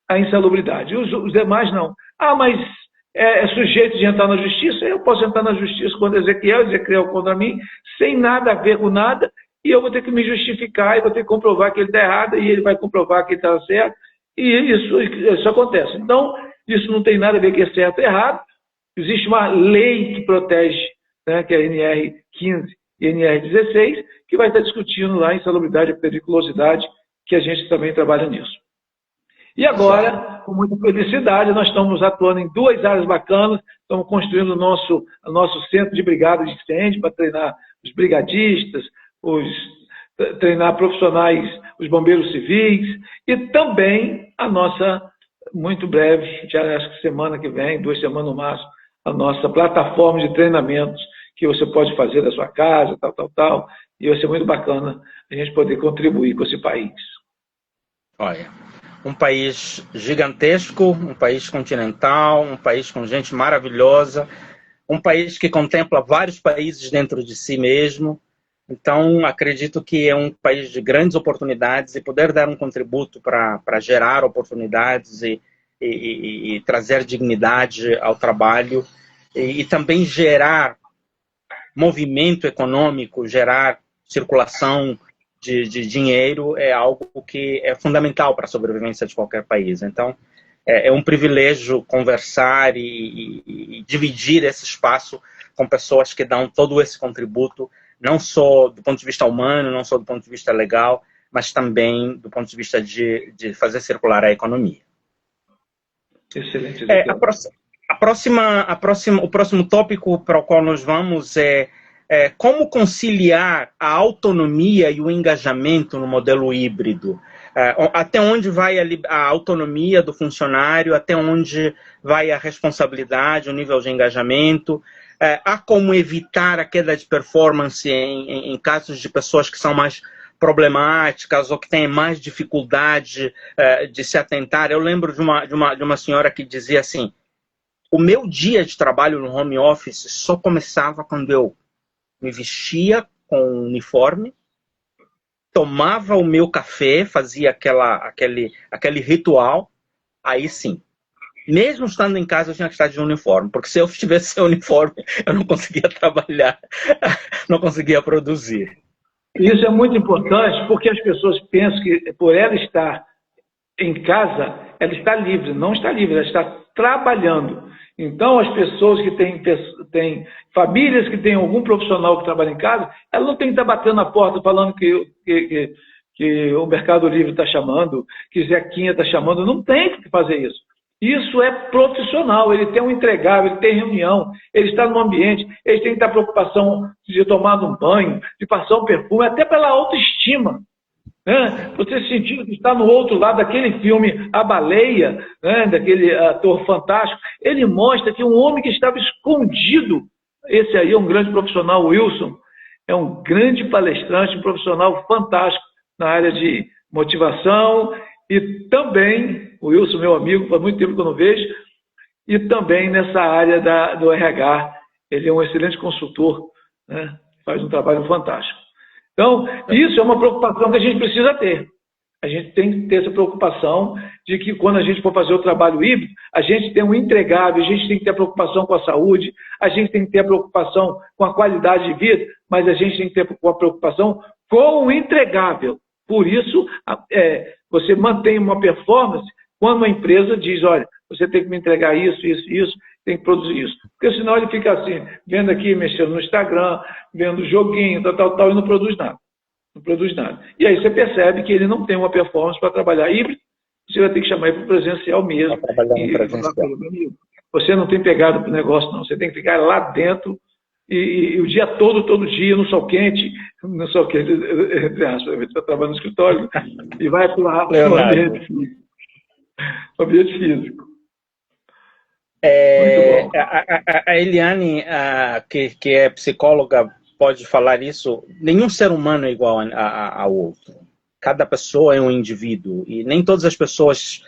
a insalubridade. Os demais não. Ah, mas é sujeito de entrar na justiça? Eu posso entrar na justiça contra Ezequiel contra mim, sem nada a ver com nada, e eu vou ter que me justificar, e vou ter que comprovar que ele está errado, e ele vai comprovar que ele está certo, e isso acontece. Então, isso não tem nada a ver com é certo ou errado. Existe uma lei que protege, né, que é a NR 15 e NR 16, que vai estar discutindo lá insalubridade e periculosidade, que a gente também trabalha nisso. E agora, com muita felicidade, nós estamos atuando em 2 áreas bacanas, estamos construindo o nosso centro de brigada de incêndio para treinar os brigadistas, treinar profissionais, os bombeiros civis, e também a nossa, muito breve, já acho que semana que vem, 2 semanas no máximo, a nossa plataforma de treinamentos, que você pode fazer da sua casa, tal, e vai ser muito bacana a gente poder contribuir com esse país. Olha, um país gigantesco, um país continental, um país com gente maravilhosa, um país que contempla vários países dentro de si mesmo. Então, acredito que é um país de grandes oportunidades, e poder dar um contributo para gerar oportunidades e trazer dignidade ao trabalho e também gerar movimento econômico, gerar circulação de dinheiro é algo que é fundamental para a sobrevivência de qualquer país. Então, é um privilégio conversar e dividir esse espaço com pessoas que dão todo esse contributo, não só do ponto de vista humano, não só do ponto de vista legal, mas também do ponto de vista de fazer circular a economia. Excelente. O próximo tópico para o qual nós vamos é como conciliar a autonomia e o engajamento no modelo híbrido. Até onde vai a autonomia do funcionário, até onde vai a responsabilidade, o nível de engajamento. Há como evitar a queda de performance em casos de pessoas que são mais problemáticas ou que têm mais dificuldade de se atentar. Eu lembro de uma senhora que dizia assim: o meu dia de trabalho no home office só começava quando eu me vestia com o uniforme, tomava o meu café, fazia aquele ritual, aí sim. Mesmo estando em casa, eu tinha que estar de uniforme, porque se eu estivesse sem uniforme, eu não conseguia trabalhar, não conseguia produzir. Isso é muito importante, porque as pessoas pensam que por ela estar em casa, ela está livre. Não está livre, ela está trabalhando. Então, as pessoas que têm famílias que têm algum profissional que trabalha em casa, ela não tem que estar batendo na porta falando que o Mercado Livre está chamando, que Zequinha está chamando. Não tem que fazer isso. Isso é profissional, ele tem um entregável, ele tem reunião, ele está no ambiente, ele tem que ter preocupação de tomar um banho, de passar um perfume, até pela autoestima. Você sentir que está no outro lado daquele filme A Baleia, daquele ator fantástico, ele mostra que um homem que estava escondido, esse aí é um grande profissional, o Wilson, é um grande palestrante, um profissional fantástico na área de motivação e também, o Wilson, meu amigo, faz muito tempo que eu não vejo, e também nessa área do RH, ele é um excelente consultor, faz um trabalho fantástico. Então, isso é uma preocupação que a gente precisa ter. A gente tem que ter essa preocupação de que quando a gente for fazer o trabalho híbrido, a gente tem um entregável, a gente tem que ter a preocupação com a saúde, a gente tem que ter a preocupação com a qualidade de vida, mas a gente tem que ter a preocupação com o entregável. Por isso, você mantém uma performance quando a empresa diz, olha, você tem que me entregar isso, isso, isso, tem que produzir isso. Porque senão ele fica assim, vendo aqui, mexendo no Instagram, vendo joguinho, tal, e não produz nada. Não produz nada. E aí você percebe que ele não tem uma performance para trabalhar híbrido, você vai ter que chamar ele para o presencial mesmo. Você não tem pegado para o negócio, não. Você tem que ficar lá dentro e o dia todo dia, no sol quente, entre aspas, você está trabalhando no escritório e vai para o ambiente físico. A Eliane, que é psicóloga, pode falar isso. Nenhum ser humano é igual ao outro. Cada pessoa é um indivíduo e nem todas as pessoas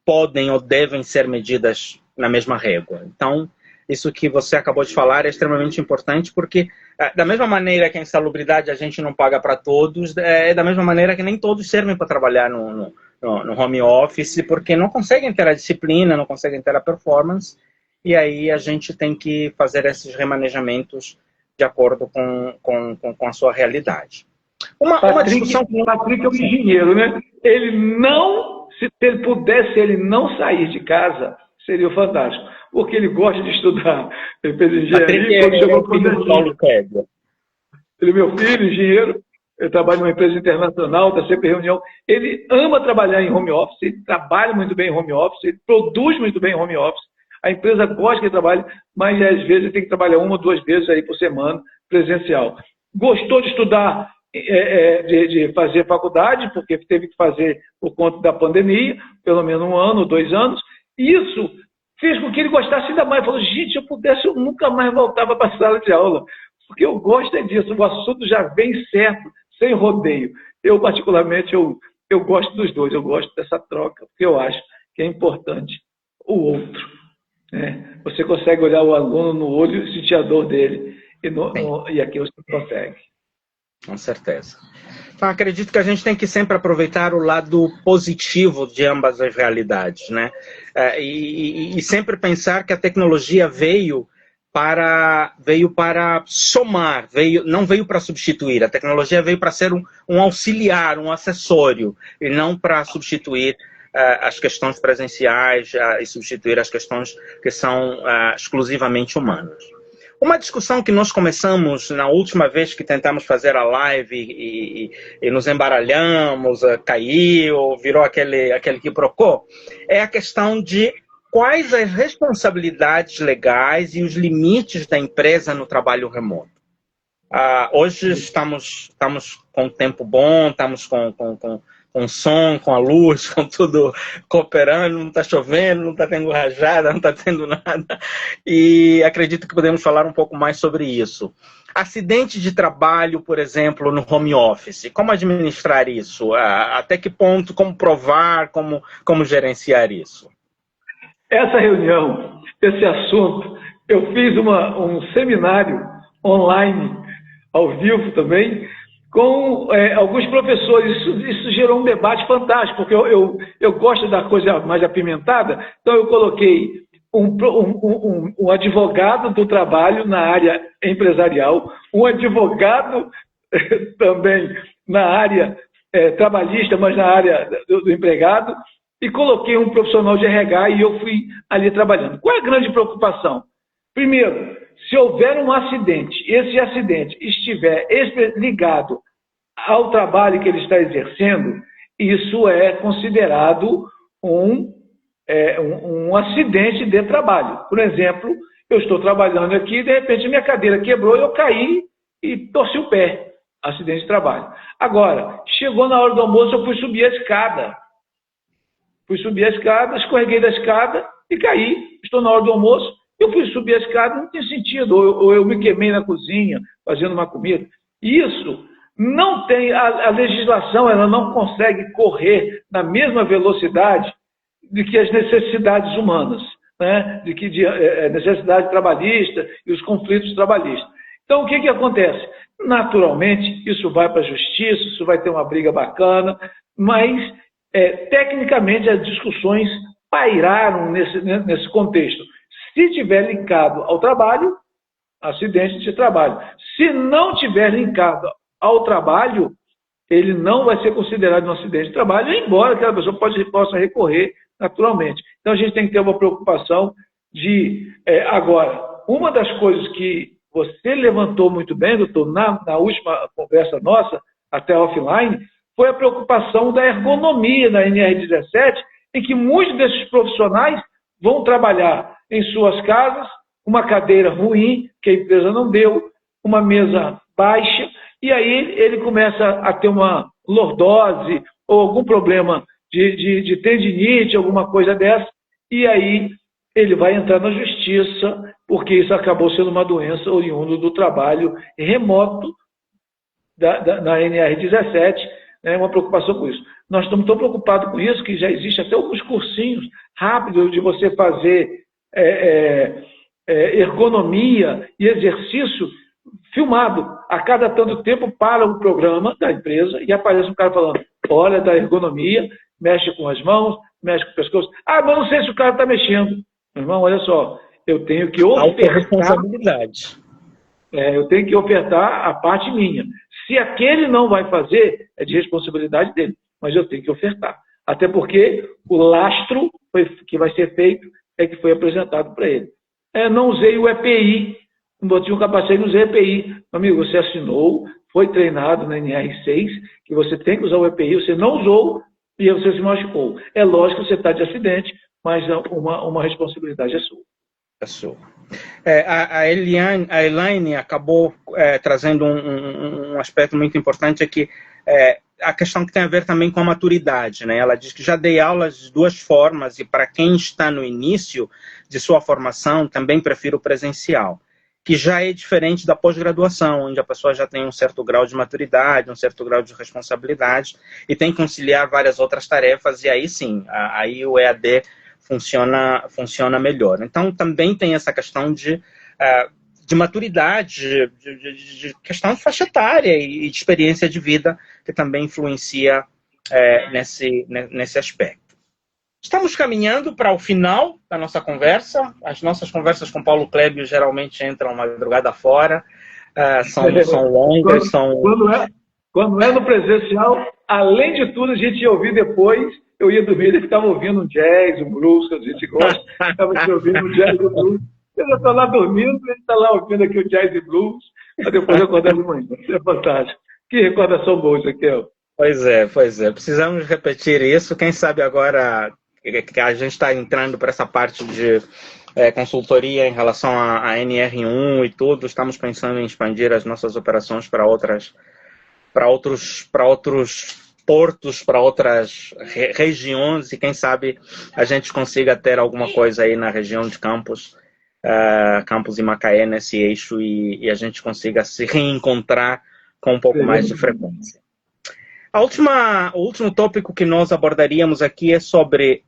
podem ou devem ser medidas na mesma régua. Então, isso que você acabou de falar é extremamente importante, porque da mesma maneira que a insalubridade a gente não paga para todos, é da mesma maneira que nem todos servem para trabalhar no home office, porque não conseguem ter a disciplina, não conseguem ter a performance, e aí a gente tem que fazer esses remanejamentos de acordo com a sua realidade. Uma discussão... Patrick é um engenheiro, né? Se ele pudesse, ele não sair de casa, seria fantástico, porque ele gosta de estudar. Ele fez engenharia quando chegou no Paulo César. Ele é meu filho, engenheiro, ele trabalha numa empresa internacional, está sempre em reunião. Ele ama trabalhar em home office, ele trabalha muito bem em home office, ele produz muito bem em home office. A empresa gosta que ele trabalhe, mas às vezes ele tem que trabalhar 1 ou 2 vezes aí por semana presencial. Gostou de estudar, de fazer faculdade, porque teve que fazer por conta da pandemia, pelo menos 1 ano ou 2 anos. Isso fez com que ele gostasse ainda mais. Falou, gente, se eu pudesse, eu nunca mais voltava para a sala de aula, porque eu gosto disso, o assunto já vem certo, sem rodeio. Eu, particularmente, eu gosto dos dois, eu gosto dessa troca, porque eu acho que é importante o outro. Você consegue olhar o aluno no olho e sentir a dor dele, e aqui você consegue. Com certeza. Então, acredito que a gente tem que sempre aproveitar o lado positivo de ambas as realidades, né? E sempre pensar que a tecnologia veio veio para somar, não veio para substituir. A tecnologia veio para ser um auxiliar, um acessório, e não para substituir as questões presenciais e substituir as questões que são exclusivamente humanas. Uma discussão que nós começamos na última vez que tentamos fazer a live e nos embaralhamos, caiu, virou aquele quiprocó, é a questão de quais as responsabilidades legais e os limites da empresa no trabalho remoto. Hoje estamos com tempo bom, estamos com som, com a luz, com tudo cooperando, não está chovendo, não está tendo rajada, não está tendo nada. E acredito que podemos falar um pouco mais sobre isso. Acidente de trabalho, por exemplo, no home office. Como administrar isso? Até que ponto? Como provar? Como gerenciar isso? Essa reunião, esse assunto, eu fiz um seminário online, ao vivo também, com alguns professores. Isso gerou um debate fantástico, porque eu gosto da coisa mais apimentada, então eu coloquei um advogado do trabalho na área empresarial, um advogado também na área trabalhista, mas na área do empregado, e coloquei um profissional de RH e eu fui ali trabalhando. Qual é a grande preocupação? Primeiro, se houver um acidente, esse acidente estiver ligado ao trabalho que ele está exercendo, isso é considerado um acidente de trabalho. Por exemplo, eu estou trabalhando aqui e de repente minha cadeira quebrou, eu caí e torci o pé. Acidente de trabalho. Agora, chegou na hora do almoço, eu fui subir a escada. Escorreguei da escada e caí. Estou na hora do almoço, eu fui subir a escada, não tem sentido. Ou eu me queimei na cozinha, fazendo uma comida. Isso não tem, a legislação ela não consegue correr na mesma velocidade de que as necessidades humanas, né? de necessidade trabalhista e os conflitos trabalhistas. Então, o que acontece? Naturalmente, isso vai para a justiça, isso vai ter uma briga bacana, mas, tecnicamente, as discussões pairaram nesse contexto. Se tiver linkado ao trabalho, acidente de trabalho. Se não tiver linkado ao trabalho, ele não vai ser considerado um acidente de trabalho, embora aquela pessoa possa recorrer naturalmente. Então, a gente tem que ter uma preocupação de... Agora, uma das coisas que você levantou muito bem, doutor, na última conversa nossa, até offline, foi a preocupação da ergonomia na NR17, em que muitos desses profissionais vão trabalhar em suas casas, uma cadeira ruim, que a empresa não deu, uma mesa baixa, e aí ele começa a ter uma lordose ou algum problema de tendinite, alguma coisa dessa, e aí ele vai entrar na justiça, porque isso acabou sendo uma doença oriunda do trabalho remoto na NR17, né, uma preocupação com isso. Nós estamos tão preocupados com isso que já existe até alguns cursinhos rápidos de você fazer ergonomia e exercício filmado. A cada tanto tempo para o programa da empresa e aparece um cara falando, olha, da ergonomia, mexe com as mãos, mexe com o pescoço. Ah, mas não sei se o cara está mexendo. Meu irmão, olha só, eu tenho que ofertar... responsabilidade. Eu tenho que ofertar a parte minha. Se aquele não vai fazer, é de responsabilidade dele, mas eu tenho que ofertar. Até porque o lastro que vai ser feito é que foi apresentado para ele. Não usei o EPI, não botei um capacete, não usei o EPI. Meu amigo, você assinou, foi treinado na NR6, que você tem que usar o EPI, você não usou e você se machucou. É lógico que você está de acidente, mas uma responsabilidade é sua. É sua. A Elaine acabou trazendo um aspecto muito importante, é que a questão que tem a ver também com a maturidade, né? Ela diz que já dei aulas de duas formas e para quem está no início de sua formação, também prefiro o presencial, que já é diferente da pós-graduação, onde a pessoa já tem um certo grau de maturidade, um certo grau de responsabilidade e tem que conciliar várias outras tarefas, e aí sim, aí o EAD funciona melhor. Então, também tem essa questão de maturidade, de questão de faixa etária e de experiência de vida, que também influencia nesse aspecto. Estamos caminhando para o final da nossa conversa. As nossas conversas com Paulo Clébio geralmente entram madrugada fora, são longas, Quando é no presencial, além de tudo, a gente ia ouvir depois, eu ia dormir e ficava ouvindo um jazz, um blues, que a gente gosta, ficava ouvindo um jazz e blues. Eu já estou lá dormindo, ele está lá ouvindo aqui o jazz e blues, para depois acordar de manhã. Isso é fantástico. Que recordação boa isso aqui, ó. Pois é. Precisamos repetir isso. Quem sabe agora que a gente está entrando para essa parte de consultoria em relação a NR1 e tudo, estamos pensando em expandir as nossas operações para outros portos, para outras regiões, e quem sabe a gente consiga ter alguma coisa aí na região de Campos e Macaé nesse eixo, e a gente consiga se reencontrar com um pouco mais de frequência. O último tópico que nós abordaríamos aqui é sobre: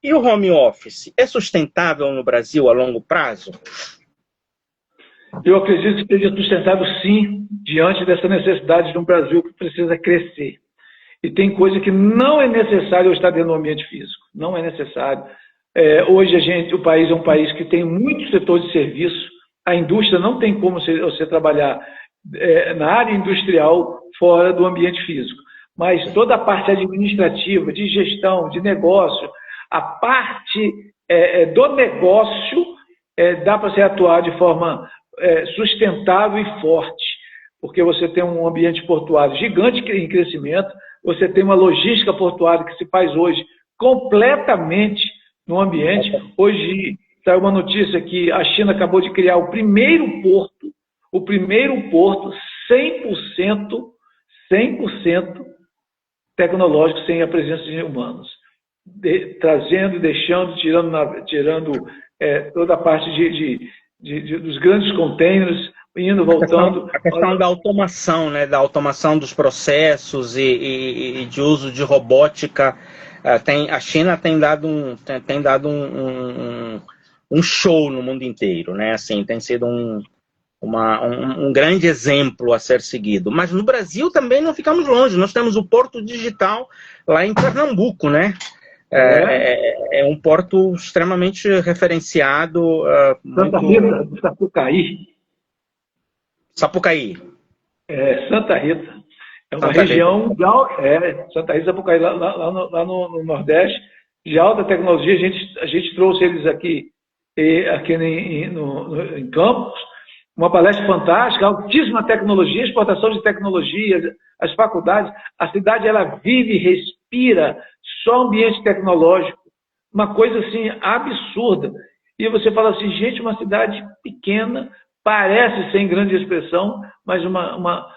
e o home office? É sustentável no Brasil a longo prazo? Eu acredito que seja sustentável, sim, diante dessa necessidade de um Brasil que precisa crescer. E tem coisa que não é necessário eu estar dentro do ambiente físico. Não é necessário. Hoje o país é um país que tem muito setor de serviço. A indústria não tem como você trabalhar na área industrial fora do ambiente físico. Mas toda a parte administrativa, de gestão, de negócio, a parte do negócio dá para se atuar de forma sustentável e forte, porque você tem um ambiente portuário gigante em crescimento, você tem uma logística portuária que se faz hoje completamente no ambiente. Hoje saiu uma notícia que a China acabou de criar o primeiro porto 100% tecnológico, sem a presença de humanos. Trazendo, deixando, tirando toda a parte dos grandes containers, indo, voltando. A questão da automação, né? Da automação dos processos e de uso de robótica. A China tem dado um show no mundo inteiro, né? Assim, tem sido um grande exemplo a ser seguido. Mas no Brasil também não ficamos longe. Nós temos o Porto Digital lá em Pernambuco, né? É um porto extremamente referenciado. Santa Rita, Sapucaí. Santa Rita. É uma região de Santa Rita, Sapucaí, lá no Nordeste, de alta tecnologia. A gente trouxe eles aqui em Campos, uma palestra fantástica, altíssima tecnologia, exportação de tecnologia, as faculdades. A cidade, ela vive e respira só ambiente tecnológico, uma coisa assim absurda. E você fala assim, gente, uma cidade pequena, parece sem grande expressão, mas uma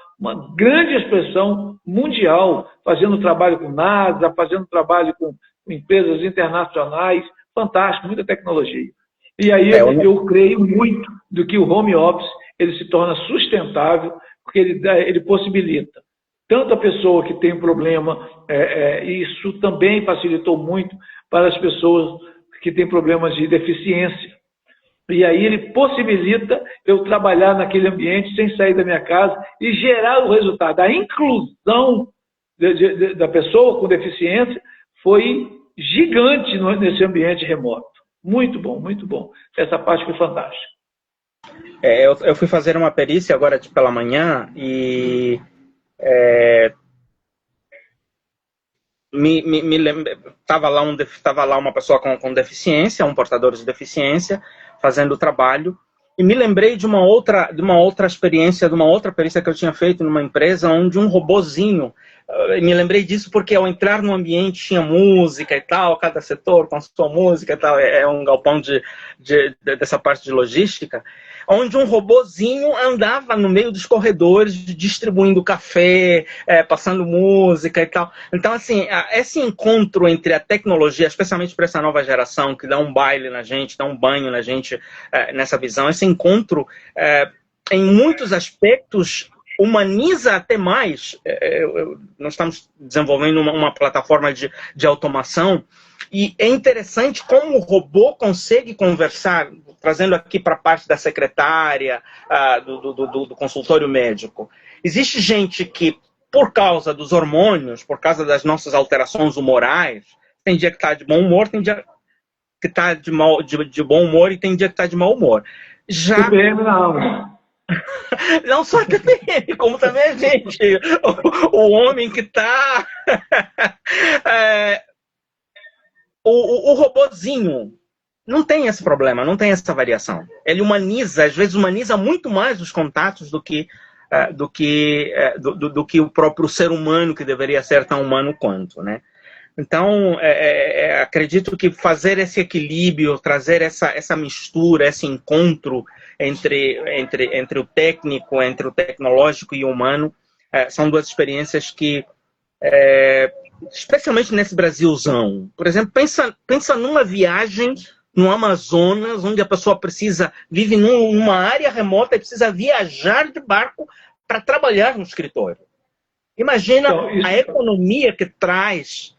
grande expressão mundial, fazendo trabalho com NASA, fazendo trabalho com empresas internacionais, fantástico, muita tecnologia. E aí eu creio muito do que o home office ele se torna sustentável, porque ele possibilita tanto a pessoa que tem problema, isso também facilitou muito para as pessoas que têm problemas de deficiência. E aí ele possibilita eu trabalhar naquele ambiente sem sair da minha casa e gerar o resultado. A inclusão da pessoa com deficiência foi gigante nesse ambiente remoto. Muito bom, muito bom. Essa parte foi fantástica. Eu fui fazer uma perícia agora pela manhã e estava lá uma pessoa com deficiência, um portador de deficiência, fazendo o trabalho, e me lembrei de uma outra experiência, de uma outra perícia que eu tinha feito numa empresa, onde um robozinho, me lembrei disso porque ao entrar no ambiente tinha música e tal, cada setor com a sua música e tal, é um galpão dessa parte de logística, onde um robozinho andava no meio dos corredores distribuindo café, passando música e tal. Então, assim, esse encontro entre a tecnologia, especialmente para essa nova geração, que dá um baile na gente, dá um banho na gente nessa visão, esse encontro, em muitos aspectos, humaniza até mais. Nós estamos desenvolvendo uma plataforma de automação, e é interessante como o robô consegue conversar, trazendo aqui para a parte da secretária, do consultório médico. Existe gente que, por causa dos hormônios, por causa das nossas alterações humorais, Tem dia que está de bom humor, tem dia que está de bom humor e tem dia que está de mau humor. Já... TPM não. Não só a TPM, como também a gente. O homem que está... o robozinho não tem esse problema, não tem essa variação. Ele humaniza, às vezes humaniza muito mais os contatos do que o próprio ser humano, que deveria ser tão humano quanto, né? Então, acredito que fazer esse equilíbrio, trazer essa mistura, esse encontro entre o técnico, entre o tecnológico e o humano, são duas experiências que, especialmente nesse Brasilzão, por exemplo, pensa numa viagem no Amazonas, onde a pessoa vive numa área remota e precisa viajar de barco para trabalhar no escritório. Imagina a economia que traz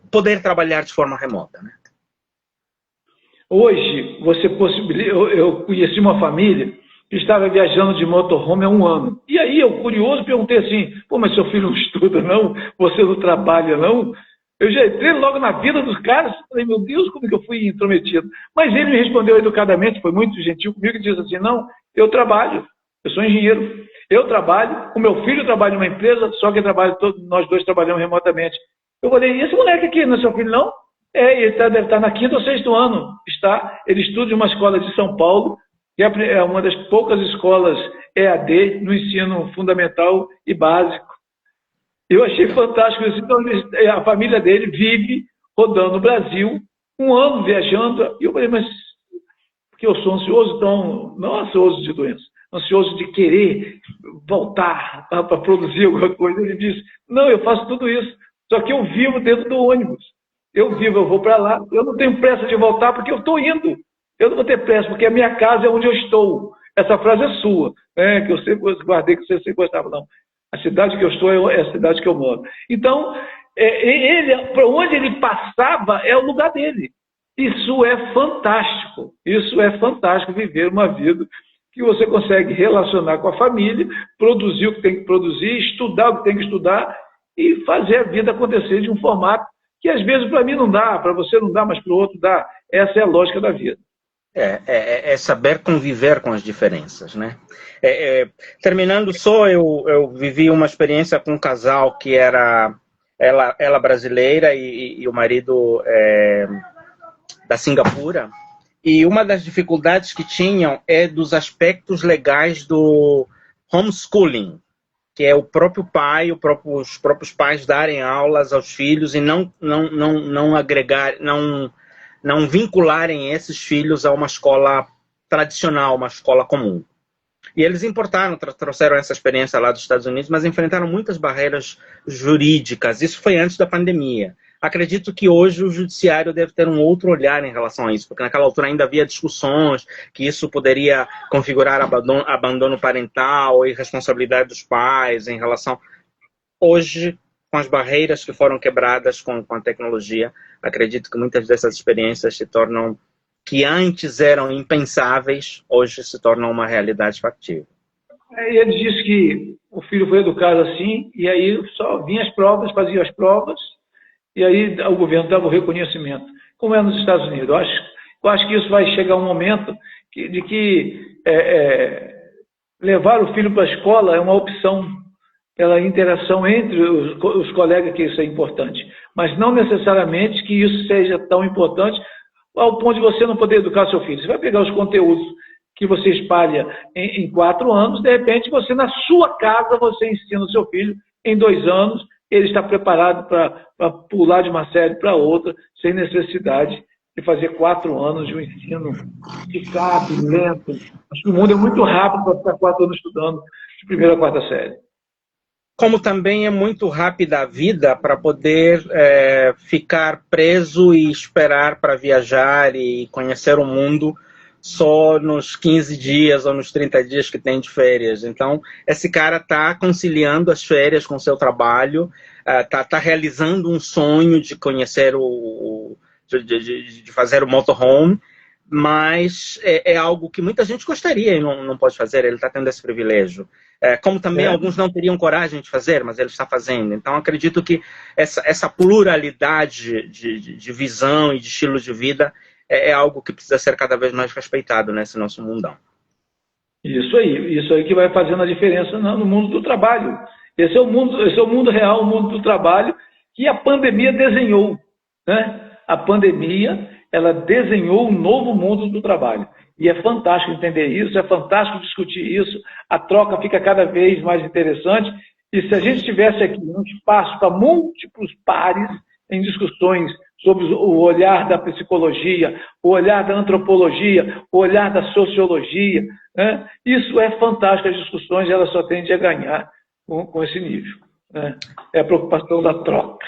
poder trabalhar de forma remota, né? Hoje, você possibilita... Eu conheci uma família que estava viajando de motorhome há 1 ano. E aí, eu, curioso, perguntei assim, pô, mas seu filho não estuda, não? Você não trabalha, não? Eu já entrei logo na vida dos caras, falei, meu Deus, como que eu fui intrometido? Mas ele me respondeu educadamente, foi muito gentil comigo, e disse assim, não, eu trabalho, eu sou engenheiro, eu trabalho, o meu filho trabalha em uma empresa, só que nós dois trabalhamos remotamente. Eu falei, e esse moleque aqui, não é seu filho, não? Ele deve estar na 5º ou 6º ano. Ele estuda em uma escola de São Paulo, que é uma das poucas escolas EAD no ensino fundamental e básico. Eu achei fantástico isso. Então, a família dele vive rodando o Brasil, 1 ano viajando. E eu falei, mas porque eu sou ansioso, então, não ansioso de doença, ansioso de querer voltar para produzir alguma coisa. Ele disse, não, eu faço tudo isso, só que eu vivo dentro do ônibus. Eu vou para lá, eu não tenho pressa de voltar porque eu estou indo. Eu não vou ter pressa, porque a minha casa é onde eu estou. Essa frase é sua, né, que eu sempre guardei, que você sempre gostava, não. A cidade que eu estou é a cidade que eu moro. Então, para onde ele passava é o lugar dele. Isso é fantástico. Isso é fantástico, viver uma vida que você consegue relacionar com a família, produzir o que tem que produzir, estudar o que tem que estudar e fazer a vida acontecer de um formato que às vezes para mim não dá, para você não dá, mas para o outro dá. Essa é a lógica da vida. É saber conviver com as diferenças, né? Terminando só, eu vivi uma experiência com um casal que era ela brasileira e o marido da Singapura, e uma das dificuldades que tinham é dos aspectos legais do homeschooling, que é o próprio pai, os próprios pais darem aulas aos filhos e não agregar, não vincularem esses filhos a uma escola tradicional, uma escola comum. E eles trouxeram essa experiência lá dos Estados Unidos, mas enfrentaram muitas barreiras jurídicas. Isso foi antes da pandemia. Acredito que hoje o judiciário deve ter um outro olhar em relação a isso, porque naquela altura ainda havia discussões que isso poderia configurar abandono parental e responsabilidade dos pais em relação... Hoje, com as barreiras que foram quebradas com a tecnologia, acredito que muitas dessas experiências que antes eram impensáveis, hoje se tornam uma realidade factível. Ele disse que o filho foi educado assim, e aí só vinha as provas, fazia as provas, e aí o governo dava o reconhecimento, como é nos Estados Unidos. Eu acho que isso vai chegar um momento de que levar o filho para a escola é uma opção, pela interação entre os colegas, que isso é importante, mas não necessariamente que isso seja tão importante ao ponto de você não poder educar seu filho. Você vai pegar os conteúdos que você espalha em 4 anos, de repente você, na sua casa, você ensina o seu filho em 2 anos, ele está preparado para pular de uma série para outra, sem necessidade de fazer 4 anos de um ensino esticado, lento. Acho que o mundo é muito rápido para ficar 4 anos estudando de 1ª a 4ª série. Como também é muito rápida a vida para poder ficar preso e esperar para viajar e conhecer o mundo só nos 15 dias ou nos 30 dias que tem de férias. Então, esse cara está conciliando as férias com o seu trabalho, está realizando um sonho de conhecer de fazer o motorhome, mas é algo que muita gente gostaria e não pode fazer, ele está tendo esse privilégio. como também alguns não teriam coragem de fazer, mas ele está fazendo. Então, acredito que essa pluralidade de visão e de estilo de vida é algo que precisa ser cada vez mais respeitado nesse nosso mundão. Isso aí que vai fazendo a diferença no mundo do trabalho. Esse é o mundo real, o mundo do trabalho, que a pandemia desenhou, né? A pandemia, ela desenhou um novo mundo do trabalho. E é fantástico entender isso, é fantástico discutir isso, a troca fica cada vez mais interessante. E se a gente tivesse aqui um espaço para múltiplos pares em discussões sobre o olhar da psicologia, o olhar da antropologia, o olhar da sociologia, né? Isso é fantástico, as discussões elas só tendem a ganhar com esse nível, né? É a preocupação da troca.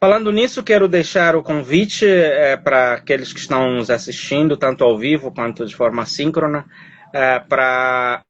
Falando nisso, quero deixar o convite para aqueles que estão nos assistindo, tanto ao vivo quanto de forma assíncrona, para